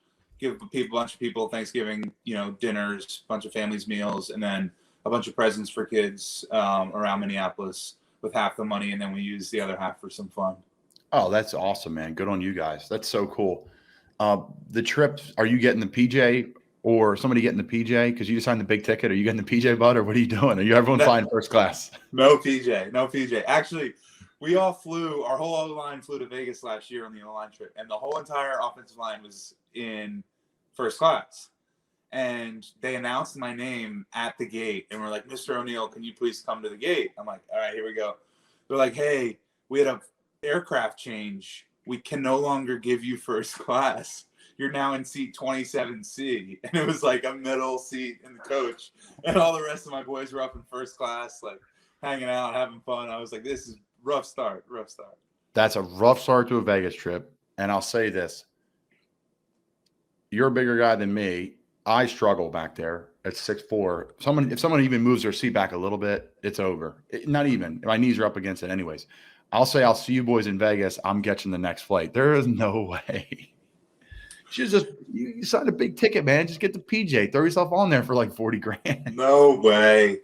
give a bunch of people Thanksgiving, dinners, bunch of families meals, and then a bunch of presents for kids around Minneapolis with half the money, and then we use the other half for some fun. Oh, that's awesome, man. Good on you guys. That's so cool. The trips, are you getting the PJ or somebody getting the PJ? Because you just signed the big ticket. Are you getting the PJ, bud, or what are you doing? Are you everyone flying first class? No PJ. Actually, we all flew, our whole O-line flew to Vegas last year on the O-line trip, and the whole entire offensive line was in first class. And they announced my name at the gate, and we're like, Mr. O'Neill, can you please come to the gate? I'm like, all right, here we go. They're like, hey, we had an aircraft change. We can no longer give you first class. You're now in seat 27C. And it was like a middle seat in the coach. And all the rest of my boys were up in first class, like hanging out, having fun. I was like, this is rough start. That's a rough start to a Vegas trip. And I'll say this. You're a bigger guy than me. I struggle back there at 6'4". If someone even moves their seat back a little bit, it's over. Not even. My knees are up against it anyways. I'll say I'll see you boys in Vegas. I'm catching the next flight. There is no way. You signed a big ticket, man. Just get the PJ. Throw yourself on there for like 40 grand. No way.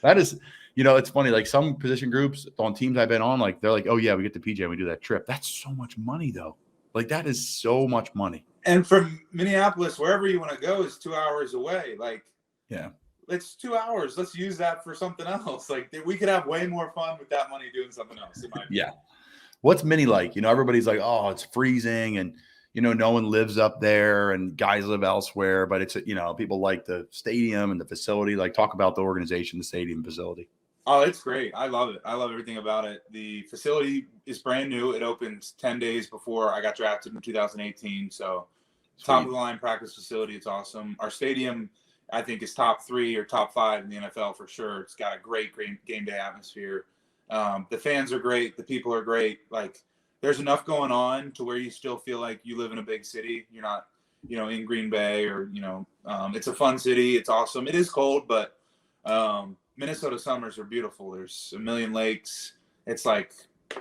That is, it's funny. Like some position groups on teams I've been on, like they're like, oh yeah, we get the PJ and we do that trip. That's so much money though. Like that is so much money. And from Minneapolis, wherever you want to go is 2 hours away. Like, yeah. It's 2 hours. Let's use that for something else. Like we could have way more fun with that money doing something else. In my opinion. Yeah. What's Mini like? Everybody's like, oh, it's freezing, and no one lives up there, and guys live elsewhere. But it's people like the stadium and the facility. Like, talk about the organization, the stadium facility. Oh, it's great. I love it. I love everything about it. The facility is brand new. It opened 10 days before I got drafted in 2018. So, top of the line practice facility. It's awesome. Our stadium, I think, is top 3 or top 5 in the NFL for sure. It's got a great game day atmosphere. The fans are great. The people are great. Like, there's enough going on to where you still feel like you live in a big city. You're not, in Green Bay or, it's a fun city. It's awesome. It is cold, but Minnesota summers are beautiful. There's a million lakes. It's like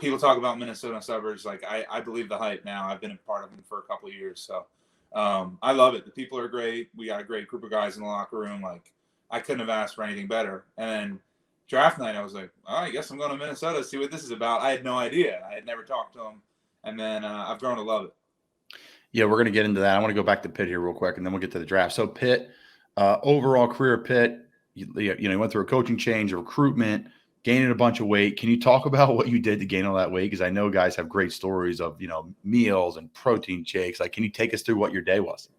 people talk about Minnesota suburbs. Like I believe the hype now. I've been a part of them for a couple of years. So I love it. The people are great. We got a great group of guys in the locker room. Like I couldn't have asked for anything better. And then draft night, I was like, oh, I guess I'm going to Minnesota, see what this is about. I had no idea. I had never talked to them. And then I've grown to love it. Yeah, we're going to get into that. I want to go back to Pitt here real quick, and then we'll get to the draft. So Pitt, overall career at Pitt, you went through a coaching change, a recruitment, gaining a bunch of weight. Can you talk about what you did to gain all that weight? Because I know guys have great stories of, meals and protein shakes. Like, can you take us through what your day was?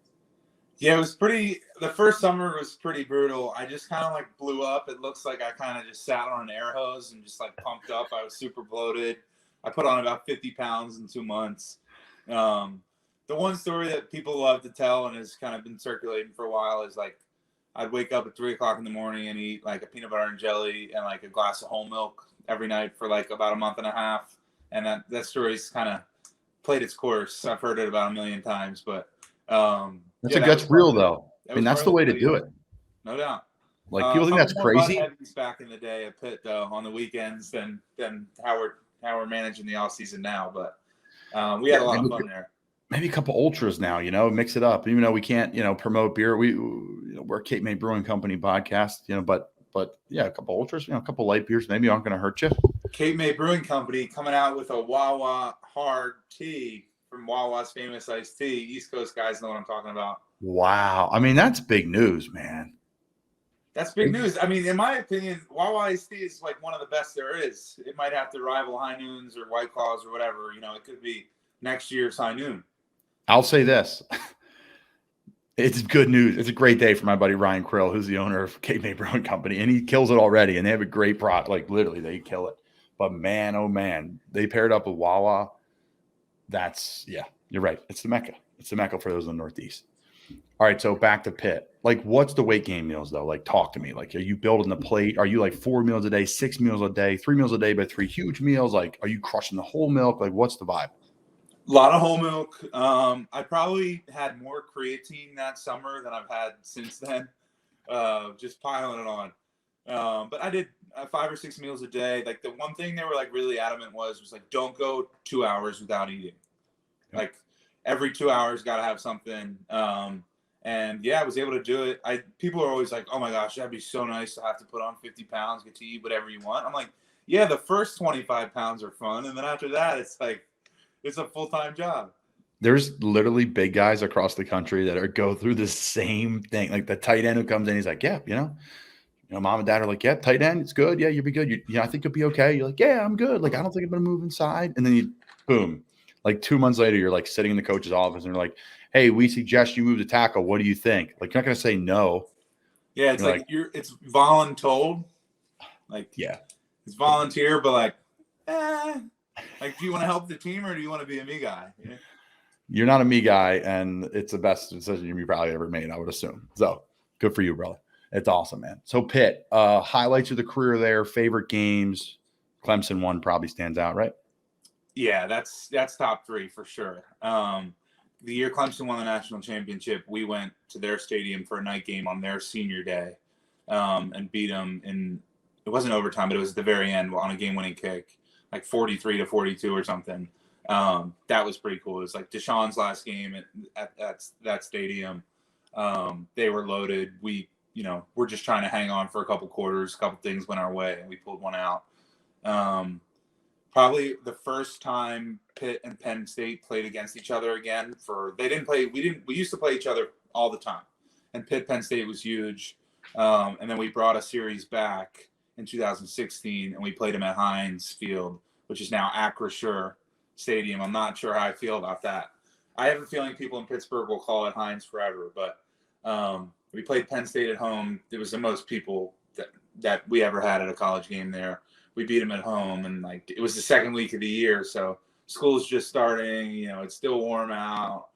Yeah, it was the first summer was pretty brutal. I just kind of like blew up. It looks like I kind of just sat on an air hose and just like pumped up. I was super bloated. I put on about 50 pounds in 2 months. The one story that people love to tell and has kind of been circulating for a while is like, I'd wake up at 3 o'clock in the morning and eat like a peanut butter and jelly and like a glass of whole milk every night for like about a month and a half. And that story's kind of played its course. I've heard it about a million times, but that's real though. I mean, that's the way to do it. No doubt. Like people think that's crazy. Back in the day at Pitt though, on the weekends than how we're managing the off season now. But we had a lot of fun there. Maybe a couple ultras now, mix it up. Even though we can't, promote beer, we're Cape May Brewing Company podcast, but yeah, a couple ultras, a couple light beers maybe aren't going to hurt you. Cape May Brewing Company coming out with a Wawa hard tea from Wawa's famous iced tea. East Coast guys know what I'm talking about. Wow. I mean, that's big news, man. That's big news. I mean, in my opinion, Wawa iced tea is like one of the best there is. It might have to rival High Noons or White Claws or whatever. It could be next year's High Noon. I'll say this. It's good news. It's a great day for my buddy Ryan Krill, who's the owner of Cape May Brewing Company, and he kills it already. And they have a great product. Like literally, they kill it. But man, oh man, they paired up with Wawa. You're right. It's the Mecca. It's the Mecca for those in the Northeast. All right, so back to Pitt. Like, what's the weight gain meals though? Like, talk to me. Like, are you building the plate? Are you like 4 meals a day, 6 meals a day, 3 meals a day, but 3 huge meals? Like, are you crushing the whole milk? Like, what's the vibe? A lot of whole milk. I probably had more creatine that summer than I've had since then. Just piling it on. But I did 5 or 6 meals a day. Like the one thing they were like really adamant was like, don't go 2 hours without eating. Like every 2 hours, got to have something. And yeah, I was able to do it. People are always like, oh my gosh, that'd be so nice to have to put on 50 pounds, get to eat whatever you want. I'm like, yeah, the first 25 pounds are fun. And then after that, it's like, it's a full-time job. There's literally big guys across the country that go through the same thing. Like the tight end who comes in, he's like, yeah, mom and dad are like, yeah, tight end, it's good. Yeah, you'll be good. I think you'll be okay. You're like, yeah, I'm good. Like, I don't think I'm going to move inside. And then boom, like 2 months later, you're like sitting in the coach's office and they're like, hey, we suggest you move to tackle. What do you think? Like, you're not going to say no. Yeah, it's it's voluntold. Like, yeah, it's volunteer, but like, like, do you want to help the team or do you want to be a me guy? Yeah. You're not a me guy, and it's the best decision you probably ever made, I would assume. So good for you, brother. It's awesome, man. So Pitt, highlights of the career there, favorite games. Clemson one probably stands out, right? Yeah, that's top 3 for sure. The year Clemson won the national championship, we went to their stadium for a night game on their senior day, and beat them it wasn't overtime, but it was at the very end on a game-winning kick, like 43-42 or something. That was pretty cool. It was like Deshaun's last game at that stadium. They were loaded. We're just trying to hang on for a couple quarters. A couple things went our way, and we pulled one out. Probably the first time Pitt and Penn State played against each other again. We used to play each other all the time, and Penn State was huge. And then we brought a series back in 2016, and we played them at Heinz Field, which is now Acrisure Stadium. I'm not sure how I feel about that. I have a feeling people in Pittsburgh will call it Heinz forever, but we played Penn State at home. It was the most people that we ever had at a college game there. We beat them at home, and like it was the second week of the year, so school's just starting. It's still warm out.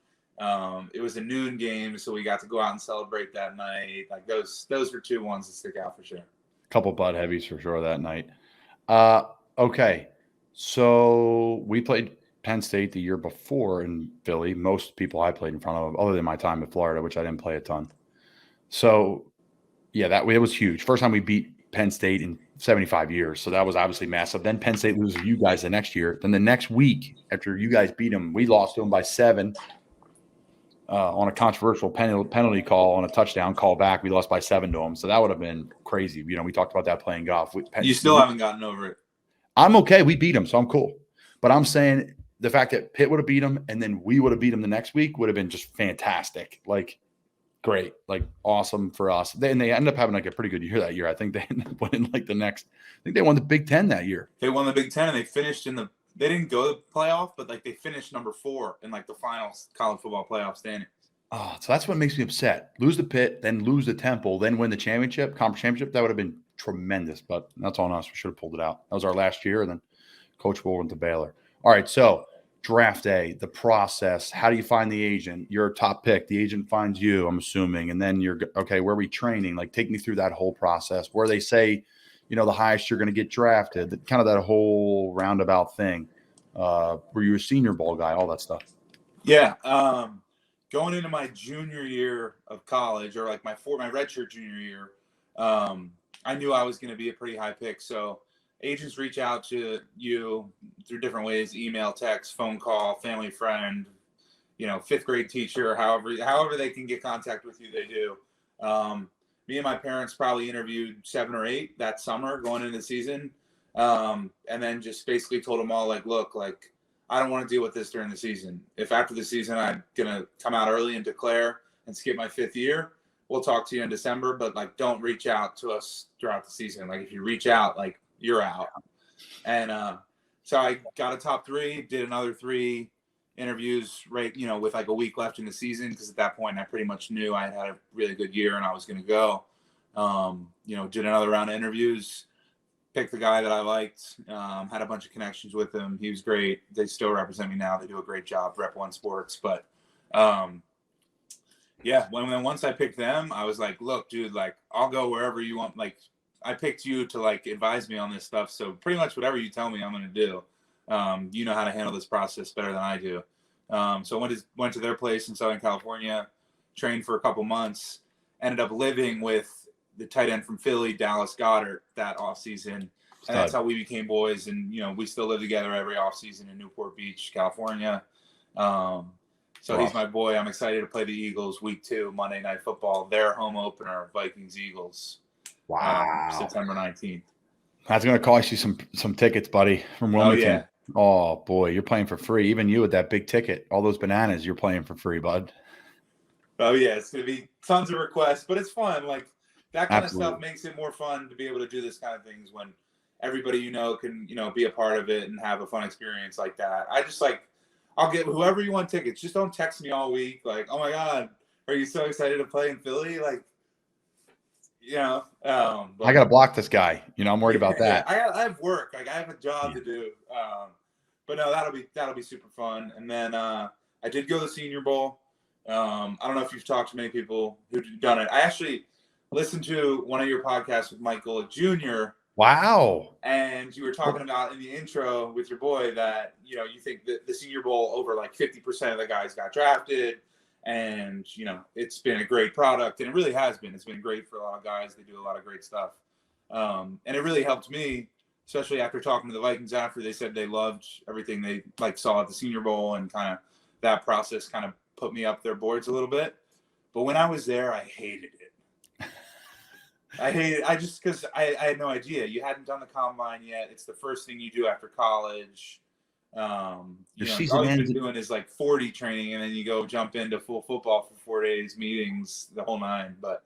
It was a noon game, so we got to go out and celebrate that night. Like those were 2 ones that stick out for sure. Couple butt heavies for sure that night. Okay, so we played Penn State the year before in Philly. Most people I played in front of, other than my time in Florida, which I didn't play a ton. So yeah, it was huge. First time we beat Penn State in 75 years. So that was obviously massive. Then Penn State loses to you guys the next year. Then the next week after you guys beat them, we lost to them by 7 on a controversial penalty call on a touchdown call back. We lost by 7 to them. So that would have been crazy. We talked about that playing golf. You still haven't gotten over it. I'm okay. We beat them, so I'm cool. But I'm saying the fact that Pitt would have beat them and then we would have beat them the next week would have been just fantastic. Like, great, like awesome for us. And they ended up having like a pretty good year that year. I think they ended up winning like I think they won the Big Ten that year. They won the Big Ten and they finished they didn't go to the playoff, but like they finished number 4 in like the final college football playoff standings. Oh, so that's what makes me upset. Lose the Pitt, then lose the Temple, then win the championship, conference championship. That would have been tremendous, but that's on us. We should have pulled it out. That was our last year, and then Coach Bull went to Baylor. All right, so draft day, the process. How do you find the agent? You're a top pick. The agent finds you, I'm assuming, and then you're okay. Where are we training? Like, take me through that whole process. Where they say, the highest you're going to get drafted. Kind of that whole roundabout thing. Were you a Senior Bowl guy? All that stuff. Yeah. Going into my junior year of college, or like my redshirt junior year, I knew I was going to be a pretty high pick. So agents reach out to you through different ways: email, text, phone call, family friend, 5th grade teacher, however they can get contact with you, they do. Me and my parents probably interviewed 7 or 8 that summer going into the season. And then just basically told them all, like, look, like, I don't want to deal with this during the season. If after the season I'm going to come out early and declare and skip my 5th year, we'll talk to you in December, but like, don't reach out to us throughout the season. Like, if you reach out, like, you're out. And so I got a top 3, did another 3 interviews, right, with like a week left in the season, because at that point I pretty much knew I had a really good year and I was going to go. Did another round of interviews, picked the guy that I liked, had a bunch of connections with him. He was great. They still represent me now. They do a great job, Rep One Sports. But once I picked them, I was like, look, dude, like, I'll go wherever you want. Like, I picked you to like advise me on this stuff. So pretty much whatever you tell me, I'm going to do. You know how to handle this process better than I do. So I went to their place in Southern California, trained for a couple months, ended up living with the tight end from Philly, Dallas Goedert, that offseason. And that's how we became boys. And, we still live together every offseason in Newport Beach, California. So he's my boy. I'm excited to play the Eagles week 2, Monday Night Football. Their home opener, Vikings-Eagles. Wow. September 19th. That's going to cost you some tickets, buddy, from Wilmington. Oh, yeah. Oh, boy, you're playing for free. Even you with that big ticket, all those bananas, you're playing for free, bud. Oh, yeah, it's going to be tons of requests, but it's fun. Like, that kind Absolutely. of stuff makes it more fun to be able to do this kind of things when everybody can, be a part of it and have a fun experience like that. I just, I'll get whoever you want tickets. Just don't text me all week. Like, oh, my God, are you so excited to play in Philly? Like, I got to block this guy. I'm worried about that. Yeah, I have work. Like, I have a job to do. But no, that'll be super fun. And then I did go to the Senior Bowl. I don't know if you've talked to many people who've done it. I actually listened to one of your podcasts with Michael Jr. Wow. And you were talking about in the intro with your boy that, you think that the Senior Bowl over 50% of the guys got drafted. And, it's been a great product. And it really has been. It's been great for a lot of guys. They do a lot of great stuff. And it really helped me, especially after talking to the Vikings after. They said they loved everything they saw at the Senior Bowl, and kind of that process kind of put me up their boards a little bit. But when I was there, I hated it. Because I had no idea. You hadn't done the combine yet. It's the first thing you do after college. All you've been doing is 40 training, and then you go jump into full football for 4 days, meetings, the whole nine. But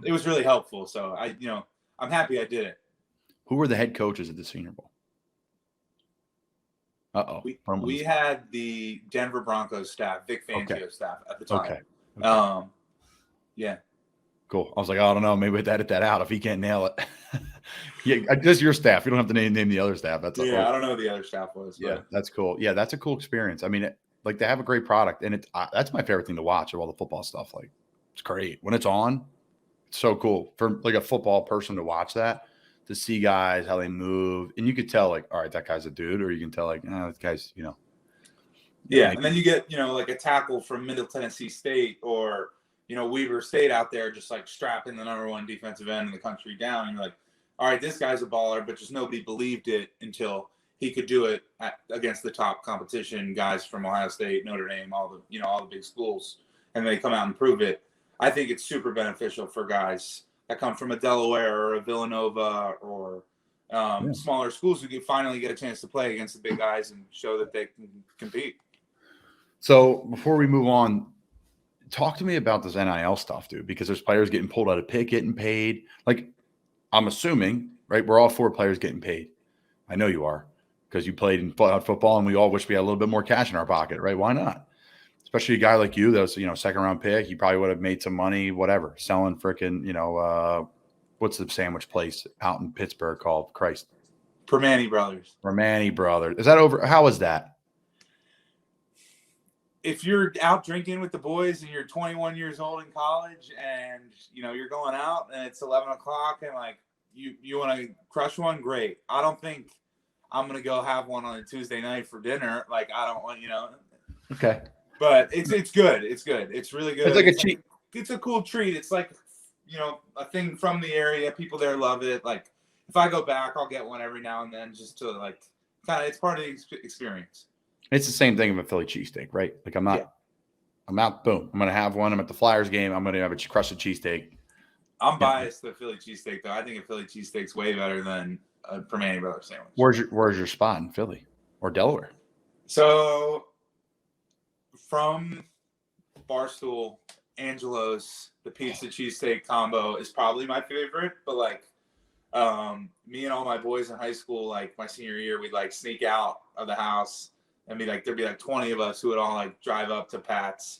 it was really helpful. So I'm happy I did it. Who were the head coaches at the Senior Bowl? We had the Denver Broncos staff, Vic Fangio staff at the time. Okay. Yeah. Cool. I was like, I don't know. Maybe we'd edit that out if he can't nail it. Yeah, just your staff. You don't have to name the other staff. I don't know who the other staff was. Yeah, that's cool. Yeah, that's a cool experience. I mean, they have a great product, and that's my favorite thing to watch of all the football stuff. It's great when it's on. It's so cool for a football person to watch that, to see guys how they move, and you could tell all right, that guy's a dude, or you can tell that guy's Yeah, and then you get a tackle from Middle Tennessee State or Weber State out there just strapping the number 1 defensive end in the country down, and you're like, all right, this guy's a baller, but just nobody believed it until he could do it against the top competition, guys from Ohio State, Notre Dame, all the big schools, and they come out and prove it. I think it's super beneficial for guys that come from a Delaware or a Villanova or smaller schools who can finally get a chance to play against the big guys and show that they can compete. So before we move on, talk to me about this NIL stuff, dude, because there's players getting pulled out of Pitt, getting paid. I'm assuming, right, we're all 4 players getting paid. I know you are, because you played in football, and we all wish we had a little bit more cash in our pocket, right? Why not? Especially a guy like you that was, second-round pick. You probably would have made some money, whatever, selling freaking, what's the sandwich place out in Pittsburgh called? Christ. Permane Brothers. Permane Brothers. Is that over? How is that? If you're out drinking with the boys and you're 21 years old in college and, you're going out and it's 11 o'clock and you want to crush one, great. I don't think I'm going to go have one on a Tuesday night for dinner. I don't want, Okay. But it's good. It's good. It's really good. It's like a cheat. It's a cool treat. It's a thing from the area. People there love it. If I go back, I'll get one every now and then just to it's part of the experience. It's the same thing of a Philly cheesesteak, right? I'm out, boom. I'm going to have one. I'm at the Flyers game. I'm going to have a crusted cheesesteak. I'm biased to Philly cheesesteak, though. I think a Philly cheesesteak's way better than a Permane Brothers sandwich. Where's your spot in Philly or Delaware? So, from Barstool, Angelo's, the pizza cheesesteak combo is probably my favorite. But me and all my boys in high school, my senior year, we'd sneak out of the house. I mean, there'd be 20 of us who would all drive up to Pat's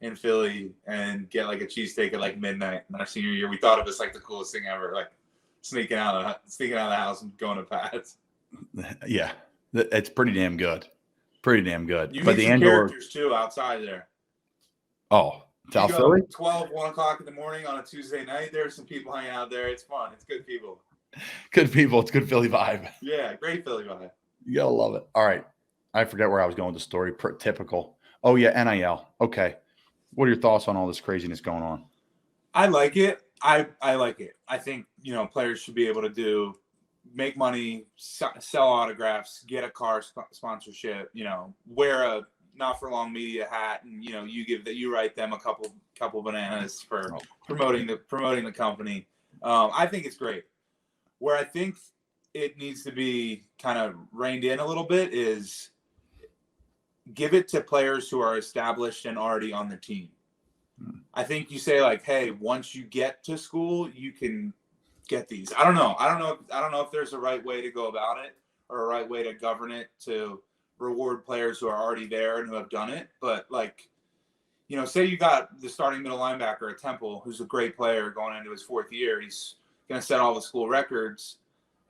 in Philly and get a cheesesteak at midnight. In our senior year, we thought it was the coolest thing ever. Sneaking out of the house and going to Pat's. Yeah, it's pretty damn good. Pretty damn good. You meet some characters too outside there. Oh, South Philly? 1 o'clock in the morning on a Tuesday night. There's some people hanging out there. It's fun. It's good people. Good people. It's good Philly vibe. Yeah, great Philly vibe. You gotta love it. All right. I forget where I was going with the story. Typical. Oh, yeah, NIL. Okay. What are your thoughts on all this craziness going on? I like it. I like it. I think, players should be able to make money, sell autographs, get a car sponsorship, wear a not for long media hat, and you write them a couple bananas for promoting the company. I think it's great. Where I think it needs to be kind of reined in a little bit is give it to players who are established and already on the team. I think you say like, hey, once you get to school, you can get these. I don't know if there's a right way to go about it or a right way to govern it to reward players who are already there and who have done it. But like, say you got the starting middle linebacker at Temple, who's a great player going into his 4th year. He's going to set all the school records.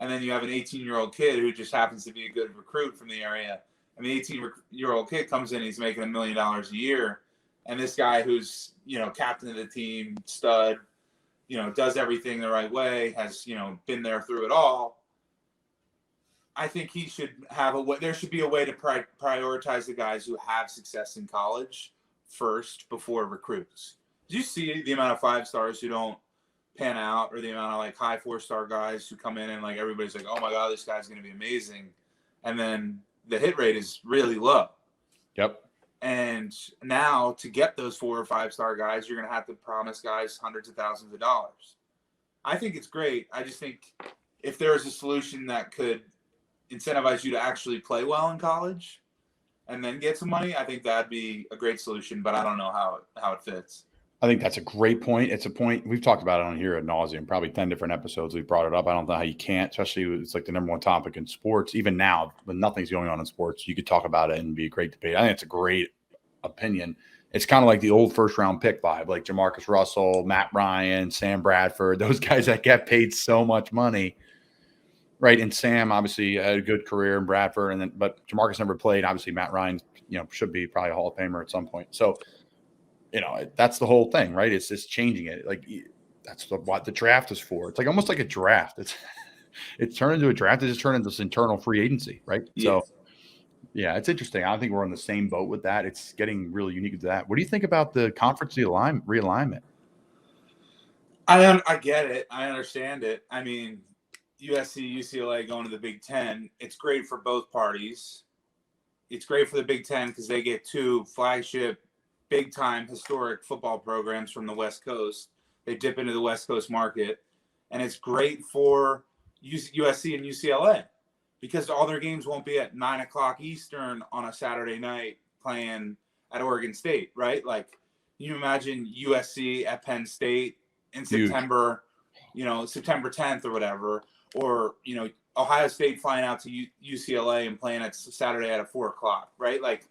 And then you have an 18-year-old kid who just happens to be a good recruit from the area. And the 18-year-old kid comes in, he's making $1 million a year. And this guy who's, captain of the team, stud, does everything the right way, has, been there through it all. I think he should have there should be a way to prioritize the guys who have success in college first before recruits. Do you see the amount of 5-stars who don't pan out, or the amount of like high 4-star guys who come in and like everybody's like, oh my God, this guy's going to be amazing. And then the hit rate is really low. Yep. And now to get those 4 or 5-star guys, you're going to have to promise guys hundreds of thousands of dollars. I think it's great. I just think if there is a solution that could incentivize you to actually play well in college and then get some money, I think that'd be a great solution, but I don't know how it fits. I think that's a great point. It's a point we've talked about it on here ad nauseum, probably 10 different episodes. We've brought it up. I don't know how you can't, especially it's like the number one topic in sports. Even now, when nothing's going on in sports, you could talk about it and be a great debate. I think it's a great opinion. It's kind of like the old first-round pick vibe, like Jamarcus Russell, Matt Ryan, Sam Bradford, those guys that get paid so much money, right? And Sam obviously had a good career in Bradford, but Jamarcus never played. Obviously, Matt Ryan, should be probably a Hall of Famer at some point. So, that's the whole thing, right? It's just changing it. Like that's what the draft is for. It's like almost like a draft. It's turned into a draft. It just turned into this internal free agency, right? Yes. So, yeah, it's interesting. I don't think we're on the same boat with that. It's getting really unique to that. What do you think about the conference realignment? I get it. I understand it. I mean, USC, UCLA going to the Big Ten. It's great for both parties. It's great for the Big Ten because they get 2 flagship, big-time historic football programs from the West Coast. They dip into the West Coast market. And it's great for USC and UCLA because all their games won't be at 9 o'clock Eastern on a Saturday night playing at Oregon State, right? Like, you imagine USC at Penn State in September, September 10th or whatever, or, Ohio State flying out to UCLA and playing at Saturday at 4 o'clock, right? Like,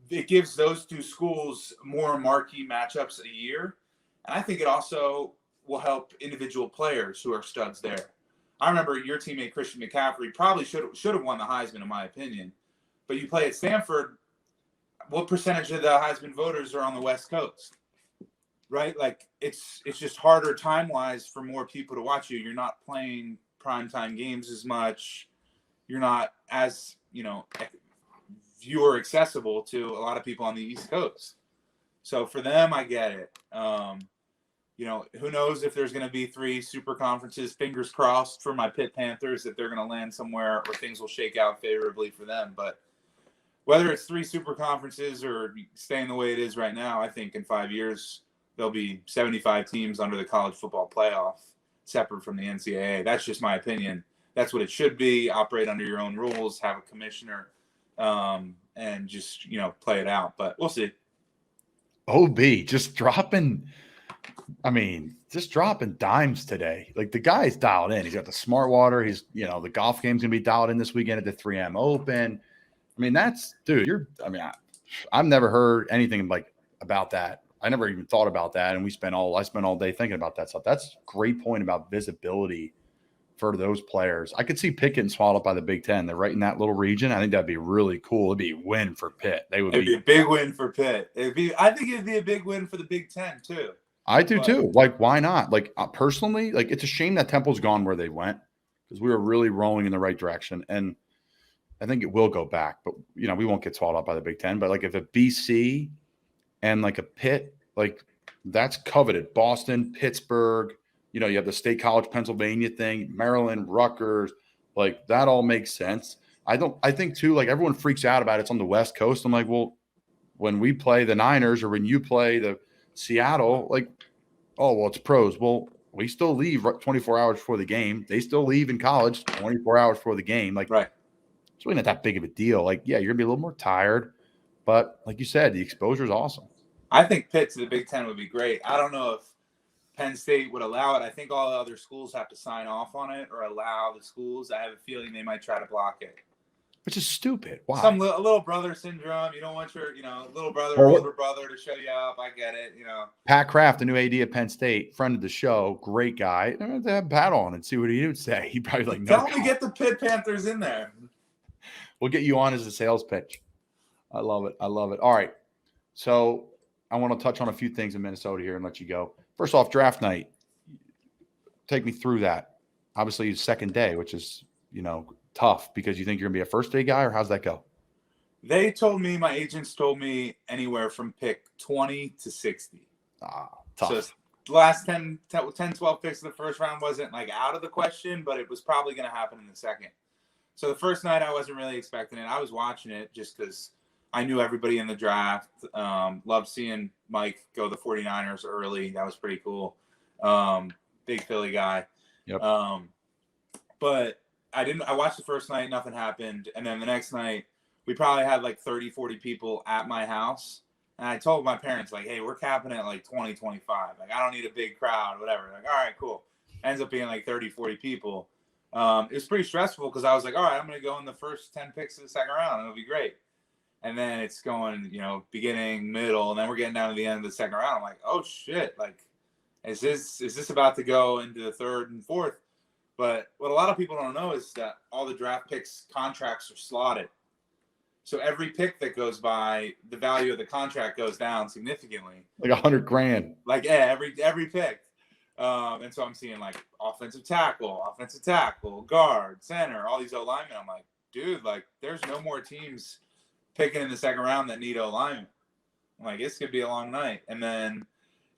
it gives those 2 schools more marquee matchups a year. And I think it also will help individual players who are studs there. I remember your teammate, Christian McCaffrey, probably should have won the Heisman, in my opinion. But you play at Stanford, what percentage of the Heisman voters are on the West Coast? Right? Like, it's just harder time-wise for more people to watch you. You're not playing primetime games as much. You're not as, viewer accessible to a lot of people on the East Coast. So for them, I get it. Who knows if there's going to be 3 super conferences. Fingers crossed for my Pitt Panthers that they're going to land somewhere where things will shake out favorably for them. But whether it's 3 super conferences or staying the way it is right now, I think in 5 years there'll be 75 teams under the college football playoff, separate from the NCAA. That's just my opinion. That's what it should be. Operate under your own rules. Have a commissioner. And just, play it out. But we'll see. OB just dropping dimes today. Like, the guy's dialed in. He's got the smart water. He's, the golf game's going to be dialed in this weekend at the 3M Open. I mean, I've never heard anything like about that. I never even thought about that. And I spent all day thinking about that stuff. That's a great point about visibility for those players. I could see Pitt getting swallowed up by the Big Ten. They're right in that little region. I think that'd be really cool. It'd be a win for Pitt. It'd be a big win for Pitt. I think it'd be a big win for the Big Ten too. I do too. Like, why not? Like, personally, like, it's a shame that Temple's gone where they went because we were really rolling in the right direction. And I think it will go back, but we won't get swallowed up by the Big Ten. But like, if a BC and like a Pitt, like, that's coveted. Boston, Pittsburgh, you have the State College Pennsylvania thing, Maryland, Rutgers, like, that all makes sense. I think too, like, everyone freaks out about it's on the West Coast. I'm like, well, when we play the Niners or when you play the Seattle, like, oh, well, it's pros. Well, we still leave 24 hours before the game. They still leave in college 24 hours before the game. Like, Right. it's really not that big of a deal. Like, yeah, you're going to be a little more tired. But like you said, the exposure is awesome. I think Pitt to the Big Ten would be great. I don't know if Penn State would allow it. I think all the other schools have to sign off on it or allow the schools. I have a feeling they might try to block it. Which is stupid. Why? Some little brother syndrome. You don't want your, little brother Or or what- older brother to show you up. I get it. Pat Kraft, the new AD at Penn State, friend of the show, great guy. I'm going to have Pat on and see what he would say. He'd probably like, no. Tell him to get the Pitt Panthers in there. We'll get you on as a sales pitch. I love it. I love it. All right. So I want to touch on a few things in Minnesota here and let you go. First off, draft night. Take me through that. Obviously, second day, which is, tough because you think you're going to be a first day guy, or how's that go? They told me, my agents told me anywhere from pick 20 to 60. Tough. So the last 10, 12 picks of the first round wasn't like out of the question, but it was probably going to happen in the second. So the first night I wasn't really expecting it. I was watching it just because I knew everybody in the draft. Loved seeing Mike go the 49ers early. That was pretty cool. Big Philly guy. Yep. But I watched the first night, nothing happened. And then the next night, we probably had like 30, 40 people at my house. And I told my parents, like, hey, we're capping at like 20, 25. Like, I don't need a big crowd, whatever. Like, all right, cool. Ends up being like 30, 40 people. It was pretty stressful because I was like, all right, I'm going to go in the first 10 picks of the second round. It'll be great. And then it's going, beginning, middle, and then we're getting down to the end of the second round. I'm like, oh, shit. Like, is this about to go into the third and fourth? But what a lot of people don't know is that all the draft picks contracts are slotted. So every pick that goes by, the value of the contract goes down significantly. Like $100,000. Like, yeah, every pick. And so I'm seeing like offensive tackle, guard, center, all these O-linemen. I'm like, dude, like there's no more teams picking in the second round that need O-linemen. I'm like, this could be a long night. And then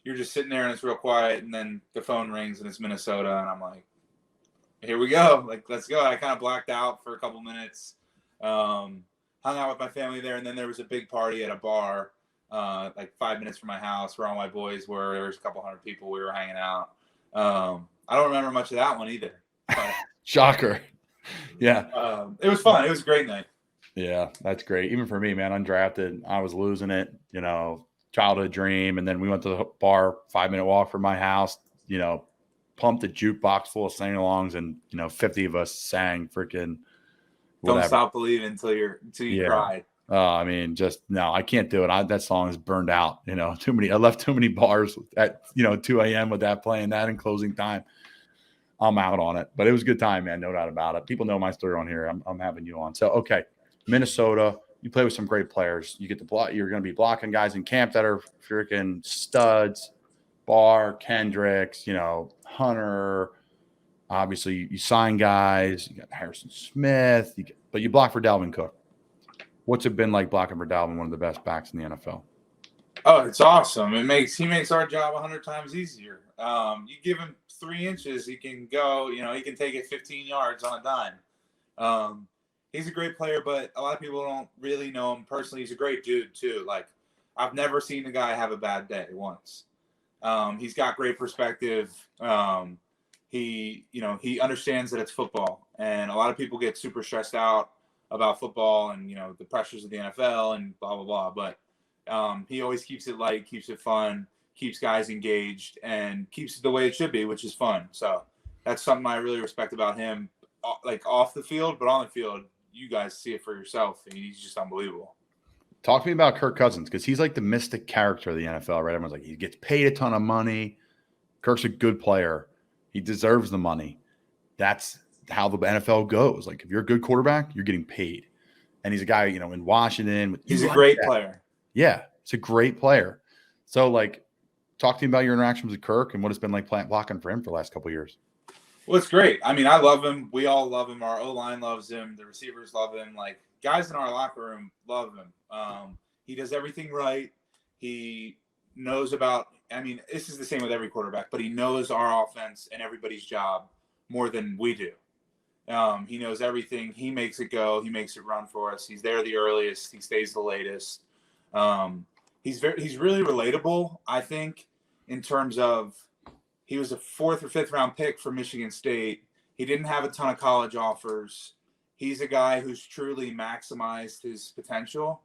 you're just sitting there and it's real quiet. And then the phone rings and it's Minnesota. And I'm like, here we go. Like, let's go. I kind of blacked out for a couple minutes. Hung out with my family there. And then there was a big party at a bar, like 5 minutes from my house where all my boys were. There was a couple hundred people. We were hanging out. I don't remember much of that one either. But, Shocker. Yeah. it was fun. It was a great night. Yeah, that's great. Even for me, man, undrafted, I was losing it, childhood dream. And then we went to the bar, 5-minute walk from my house, pumped a jukebox full of sing-alongs, and 50 of us sang freaking whatever. Don't stop believing until you cried. I mean, just no, I can't do it. That song is burned out. Too many. I left too many bars at 2 a.m. with that playing that in closing time. I'm out on it, but it was a good time, man. No doubt about it. People know my story on here. I'm having you on. So okay, Minnesota. You play with some great players. You get to block. You're going to be blocking guys in camp that are freaking studs. Barr, Kendricks, Hunter. Obviously, you sign guys. You got Harrison Smith, but you block for Dalvin Cook. What's it been like blocking for Dalvin, one of the best backs in the NFL? Oh, it's awesome. He makes our job 100 times easier. You give him 3 inches, he can go. He can take it 15 yards on a dime. He's a great player, but a lot of people don't really know him personally. He's a great dude too. Like, I've never seen a guy have a bad day once. He's got great perspective. He understands that it's football, and a lot of people get super stressed out about football and, the pressures of the NFL and blah, blah, blah. But he always keeps it light, keeps it fun, keeps guys engaged, and keeps it the way it should be, which is fun. So that's something I really respect about him, like off the field, but on the field, you guys see it for yourself. And he's just unbelievable. Talk to me about Kirk Cousins, because he's like the mystic character of the NFL, right? Everyone's like, he gets paid a ton of money. Kirk's a good player. He deserves the money. That's how the NFL goes. Like, if you're a good quarterback, you're getting paid. And he's a guy, in Washington. He's a great player. Yeah, he's a great player. So, like, talk to me about your interactions with Kirk and what it's been like blocking for him for the last couple of years. Well, it's great. I mean, I love him. We all love him. Our O-line loves him. The receivers love him. Like, guys in our locker room love him. He does everything right. He knows about – I mean, this is the same with every quarterback, but he knows our offense and everybody's job more than we do. He knows everything. He makes it go. He makes it run for us. He's there the earliest. He stays the latest. He's really relatable, I think, in terms of he was a 4th or 5th round pick for Michigan State. He didn't have a ton of college offers. He's a guy who's truly maximized his potential.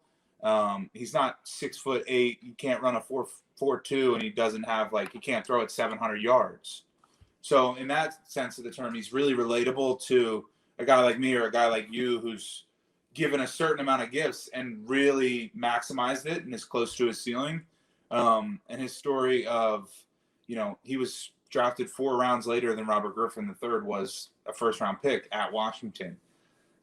He's not 6'8". He can't run a 4.42, and he doesn't have he can't throw it 700 yards. So in that sense of the term, he's really relatable to a guy like me or a guy like you who's given a certain amount of gifts and really maximized it and is close to his ceiling. And his story of, he was drafted 4 rounds later than Robert Griffin III was a 1st-round pick at Washington.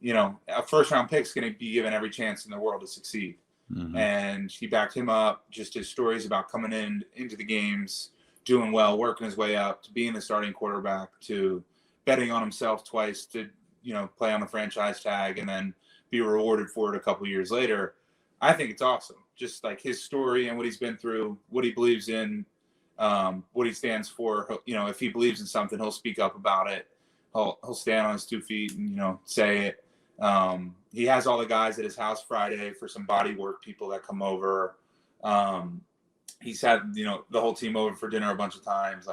A 1st-round pick is going to be given every chance in the world to succeed. Mm-hmm. And he backed him up. Just his stories about coming into the games, doing well, working his way up to being the starting quarterback, to betting on himself twice to, play on the franchise tag and then be rewarded for it a couple years later. I think it's awesome. Just his story and what he's been through, what he believes in, what he stands for. If he believes in something, he'll speak up about it. He'll stand on his 2 feet and, say it. He has all the guys at his house Friday for some body work people that come over. He's had, the whole team over for dinner a bunch of times.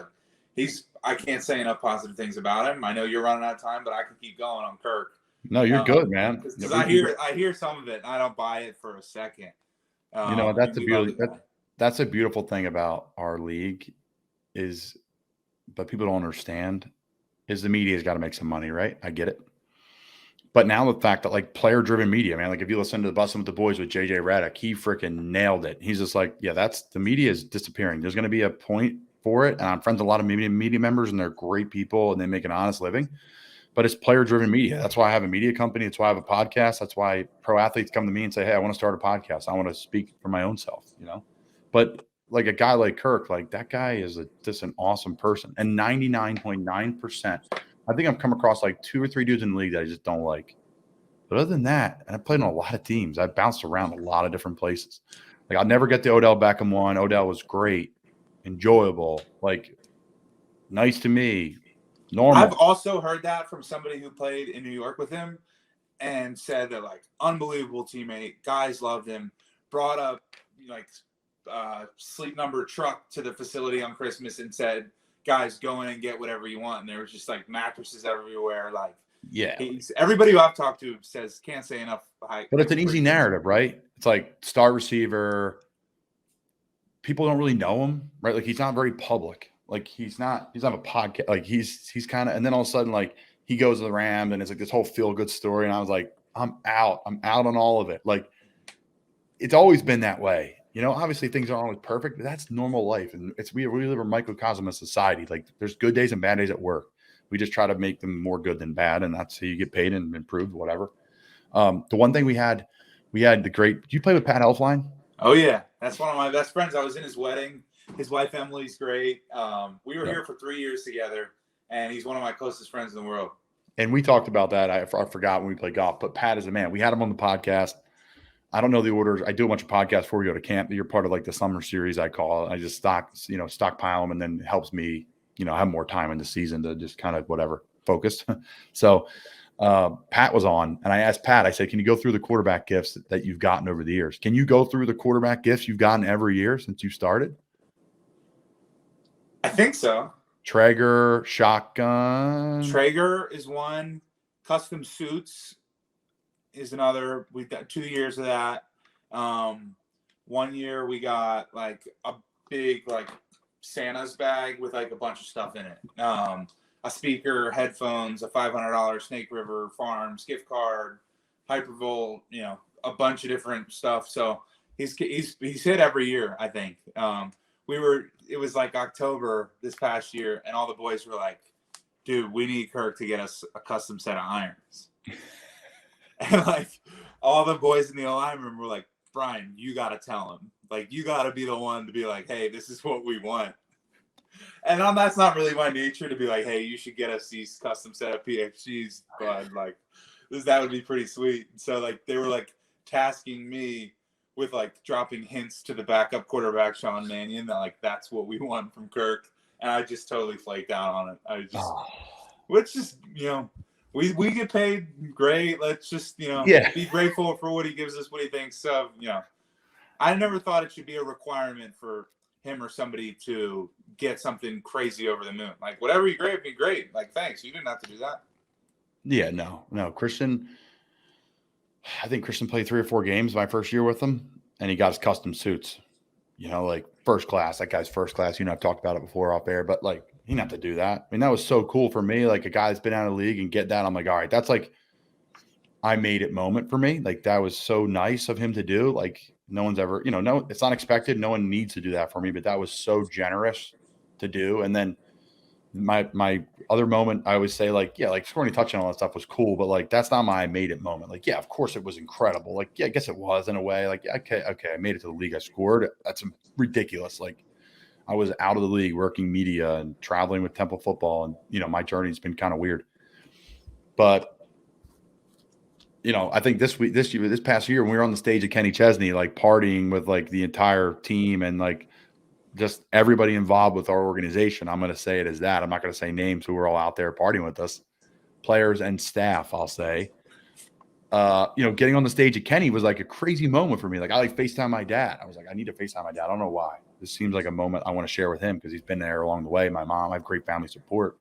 I can't say enough positive things about him. I know you're running out of time, but I can keep going on Kirk. No, you're good, man. Because I hear some of it. And I don't buy it for a second. That's a beautiful thing about our league but people don't understand is the media's got to make some money, right? I get it. But now the fact that player-driven media, man, if you listen to the Bussin' with the Boys with JBrad, he freaking nailed it. He's just the media is disappearing. There's going to be a point for it. And I'm friends with a lot of media members, and they're great people, and they make an honest living. But it's player-driven media. That's why I have a media company. That's why I have a podcast. That's why pro athletes come to me and say, hey, I want to start a podcast. I want to speak for my own self, But a guy like Kirk, that guy is just an awesome person. And 99.9%, I think I've come across 2 or 3 dudes in the league that I just don't like. But other than that, and I played on a lot of teams. I bounced around a lot of different places. I'll never get the Odell Beckham one. Odell was great, enjoyable, nice to me, normal. I've also heard that from somebody who played in New York with him and said that unbelievable teammate, guys loved him, brought up Sleep Number truck to the facility on Christmas and said, guys, go in and get whatever you want. And there was just mattresses everywhere. Everybody who I've talked to says can't say enough. But it's an easy narrative, right? It's star receiver. People don't really know him, right? He's not very public. He's not a podcast. He's kind of, and then all of a sudden, he goes to the Rams and it's this whole feel good story. And I was I'm out on all of it. It's always been that way. Obviously things aren't always perfect, but that's normal life. And we live in a microcosm of society. There's good days and bad days at work. We just try to make them more good than bad. And that's how you get paid and improved, whatever. The one thing we had the great, did you play with Pat Elfline? Oh yeah. That's one of my best friends. I was in his wedding. His wife, Emily's great. We were here for 3 years together, and he's one of my closest friends in the world. And we talked about that. I forgot when we played golf, but Pat is a man. We had him on the podcast. I don't know the orders. I do a bunch of podcasts before we go to camp. You're part of the summer series, I call it. I just stockpile them, and then it helps me, have more time in the season to just kind of whatever focus. So Pat was on, and I asked Pat, I said, can you go through the quarterback gifts that you've gotten over the years? Can you go through the quarterback gifts you've gotten every year since you started? I think so. Traeger, shotgun. Traeger is one. Custom suits is another. We've got 2 years of that. 1 year we got a big Santa's bag with a bunch of stuff in it. A speaker, headphones, a $500 Snake River Farms gift card, Hypervolt, a bunch of different stuff. So he's hit every year, I think. It was October this past year, and all the boys were dude, we need Kirk to get us a custom set of irons. And all the boys in the O-line room were Brian, you got to tell him. You got to be the one to be hey, this is what we want. And that's not really my nature to be hey, you should get us these custom set of PFGs, bud. That would be pretty sweet. So they were tasking me with dropping hints to the backup quarterback Sean Mannion that that's what we want from Kirk, and I just totally flaked out on it. Let's just we get paid great. Let's just be grateful for what he gives us, what he thinks of. I never thought it should be a requirement for him or somebody to get something crazy over the moon. Like, whatever you grade, be great. Like, thanks. You didn't have to do that. Yeah, no. Christian, I think Christian played 3 or 4 games my first year with him, and he got his custom suits. Like first class. That guy's first class. I've talked about it before off air, but like he didn't have to do that. I mean, that was so cool for me. Like a guy that's been out of the league and get that. I'm like, all right, that's like I made it moment for me. Like that was so nice of him to do. Like no one's ever, no, it's unexpected. No one needs to do that for me, but that was so generous to do. And then my other moment, I always say like, yeah, like scoring a touchdown and all that stuff was cool, but like that's not my I made it moment. Like, yeah, of course it was incredible. Like, yeah, I guess it was in a way. Like, okay, I made it to the league. I scored. That's ridiculous. Like, I was out of the league working media and traveling with Temple football, and my journey's been kind of weird. But I think this past year when we were on the stage at Kenny Chesney, like partying with like the entire team and like just everybody involved with our organization. I'm going to say it as that. I'm not going to say names who were all out there partying with us, players and staff, I'll say. Getting on the stage at Kenny was like a crazy moment for me. Like I like FaceTime my dad. I was like, I need to FaceTime my dad. I don't know why. This seems like a moment I want to share with him because he's been there along the way. My mom, I have great family support.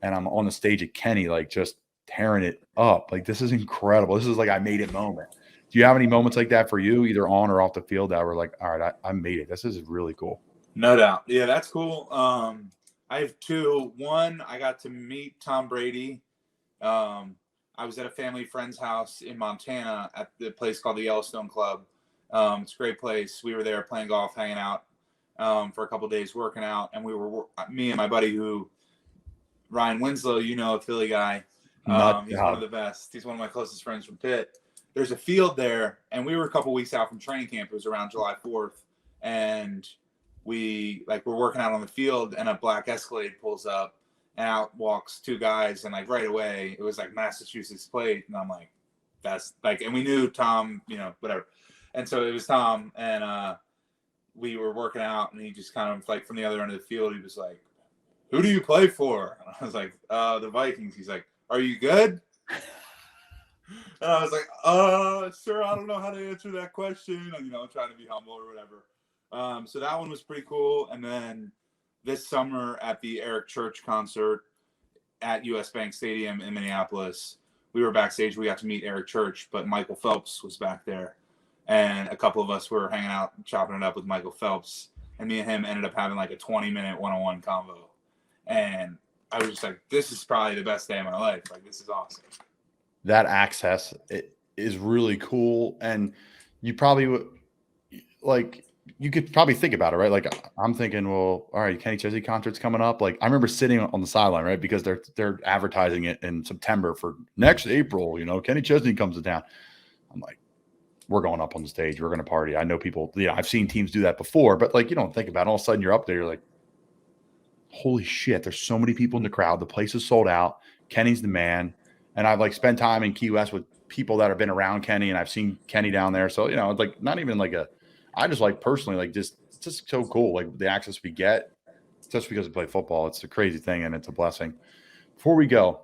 And I'm on the stage at Kenny, like just tearing it up. Like this is incredible. This is like I made it moment. Do you have any moments like that for you, either on or off the field, that were like, all right, I made it. This is really cool. No doubt. Yeah, that's cool. I have 2. One, I got to meet Tom Brady. I was at a family friend's house in Montana at the place called the Yellowstone Club. It's a great place. We were there playing golf, hanging out for a couple of days, working out. And me and my buddy Ryan Winslow, a Philly guy. He's one of the best. He's one of my closest friends from Pitt. There's a field there, and we were a couple weeks out from training camp. It was around July 4th, and we're working out on the field, and a black Escalade pulls up, and out walks 2 guys, and like right away, it was like Massachusetts plate, and I'm like, that's like, and we knew Tom, whatever, and so it was Tom, and we were working out, and he just kind of like from the other end of the field, he was like, "Who do you play for?" And I was like, "The Vikings." He's like, "Are you good?" And I was like, sir, I don't know how to answer that question. And, trying to be humble or whatever. So that one was pretty cool. And then this summer at the Eric Church concert at US Bank Stadium in Minneapolis, we were backstage. We got to meet Eric Church, but Michael Phelps was back there. And a couple of us were hanging out, chopping it up with Michael Phelps. And me and him ended up having like a 20-minute one-on-one convo. And I was just like, this is probably the best day of my life. Like, this is awesome. That access is really cool. And you probably you could probably think about it, right? Like I'm thinking, well, all right, Kenny Chesney concert's coming up. Like I remember sitting on the sideline, right? Because they're advertising it in September for next April, Kenny Chesney comes to town. I'm like, we're going up on the stage. We're going to party. I know people, I've seen teams do that before, but like, you don't think about it. All of a sudden you're up there. You're like, holy shit, there's so many people in the crowd. The place is sold out. Kenny's the man. And I've like spent time in Key West with people that have been around Kenny, and I've seen Kenny down there. So, it's like not even like I just like personally, like it's just so cool. Like the access we get just because we play football. It's a crazy thing and it's a blessing. Before we go,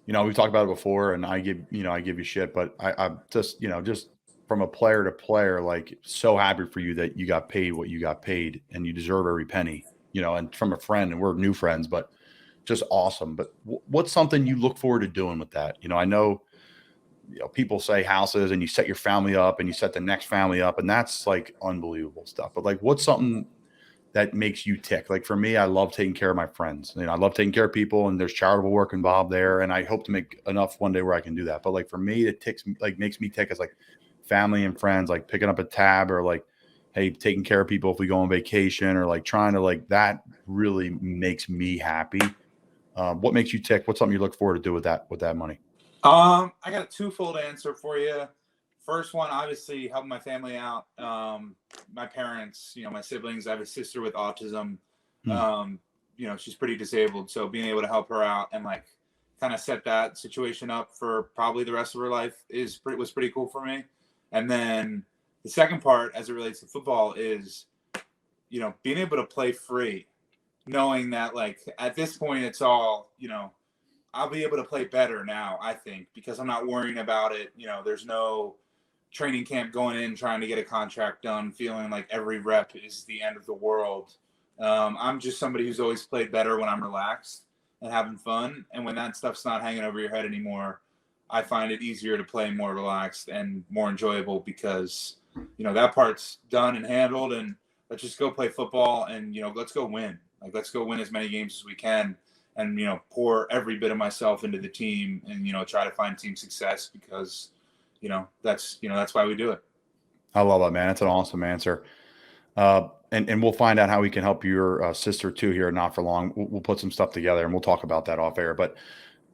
we've talked about it before and I give you shit, but I'm just, just from a player to player, like so happy for you that you got paid what you got paid and you deserve every penny, and from a friend, and we're new friends, but just awesome. But what's something you look forward to doing with that? I know, people say houses and you set your family up and you set the next family up, and that's like unbelievable stuff. But like, what's something that makes you tick? Like for me, I love taking care of my friends. I love taking care of people, and there's charitable work involved there. And I hope to make enough one day where I can do that. But like for me, it makes me tick as like family and friends, like picking up a tab or like, hey, taking care of people if we go on vacation, or like trying to like, that really makes me happy. What makes you tick? What's something you look forward to do with that money? I got a twofold answer for you. First one, obviously helping my family out. My parents, my siblings. I have a sister with autism. She's pretty disabled, so being able to help her out and like kind of set that situation up for probably the rest of her life was pretty cool for me. And then the second part, as it relates to football, is being able to play free. Knowing that, like, at this point, it's all, I'll be able to play better now, I think, because I'm not worrying about it. There's no training camp going in, trying to get a contract done, feeling like every rep is the end of the world. I'm just somebody who's always played better when I'm relaxed and having fun. And when that stuff's not hanging over your head anymore, I find it easier to play more relaxed and more enjoyable because, that part's done and handled, and let's just go play football and, let's go win. Like, let's go win as many games as we can and, pour every bit of myself into the team and, try to find team success because, that's why we do it. I love that, man. That's an awesome answer. And we'll find out how we can help your sister too here. Not for long. We'll put some stuff together and we'll talk about that off air. But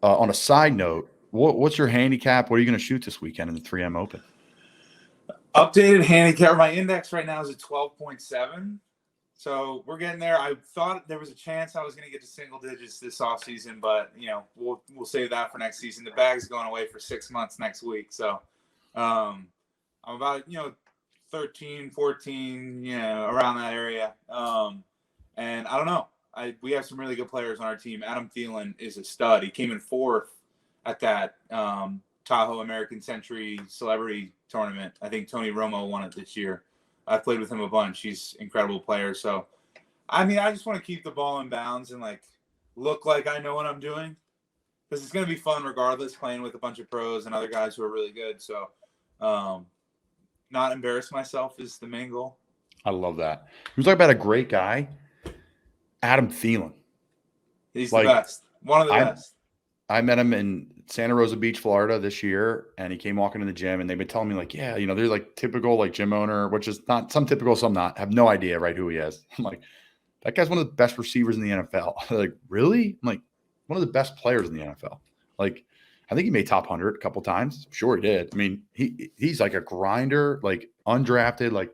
on a side note, what's your handicap? What are you going to shoot this weekend in the 3M Open? Updated handicap. My index right now is at 12.7. So we're getting there. I thought there was a chance I was going to get to single digits this offseason, but, we'll save that for next season. The bag's going away for 6 months next week. So I'm about, 13, 14, around that area. And I don't know. We have some really good players on our team. Adam Thielen is a stud. He came in 4th at that Tahoe American Century Celebrity Tournament. I think Tony Romo won it this year. I've played with him a bunch. He's an incredible player. So, I just want to keep the ball in bounds and, look like I know what I'm doing. Because it's going to be fun regardless, playing with a bunch of pros and other guys who are really good. So, not embarrass myself is the main goal. I love that. He was talking about a great guy, Adam Thielen. He's the best. One of the best. I met him in Santa Rosa Beach, Florida this year, and he came walking in the gym, and they've been telling me, they're typical gym owner, which is not some typical, some not. I have no idea, right, who he is. I'm like, that guy's one of the best receivers in the NFL. They're like, really? I'm like, one of the best players in the NFL. I think he made top 100 a couple times. Sure he did. He's like a grinder, undrafted,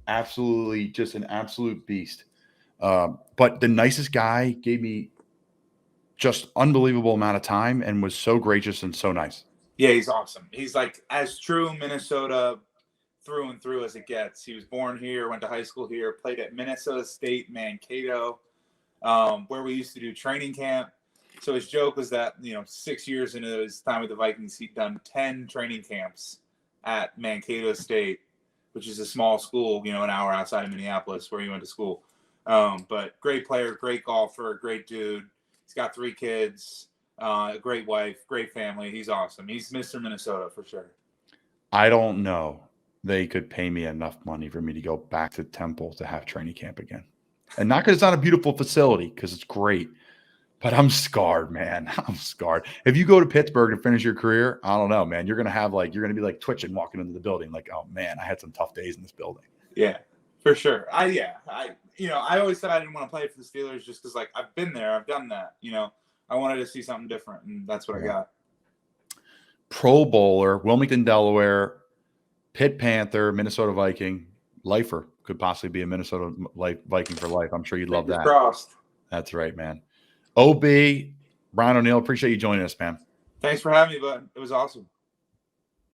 absolutely just an absolute beast. But the nicest guy, gave me just unbelievable amount of time and was so gracious and so nice. Yeah, he's awesome. He's as true Minnesota through and through as it gets. He was born here, went to high school here, played at Minnesota State, Mankato, where we used to do training camp. So his joke was that, 6 years into his time with the Vikings, he'd done 10 training camps at Mankato State, which is a small school, an hour outside of Minneapolis where he went to school. But great player, great golfer, great dude. He's got 3 kids, a great wife, great family. He's awesome. He's Mr. Minnesota for sure. I don't know. They could pay me enough money for me to go back to Temple to have training camp again. And not because it's not a beautiful facility, because it's great. But I'm scarred, man. I'm scarred. If you go to Pittsburgh to finish your career, I don't know, man. You're going to be twitching walking into the building. Oh man, I had some tough days in this building. Yeah, for sure. I always said I didn't want to play for the Steelers just because I've been there. I've done that. I wanted to see something different, and that's what I got. Pro Bowler, Wilmington, Delaware, Pitt Panther, Minnesota Viking, lifer. Could possibly be a Minnesota Viking for life. I'm sure you'd love that. Crossed. That's right, man. OB, Brian O'Neill, appreciate you joining us, man. Thanks for having me, bud. It was awesome.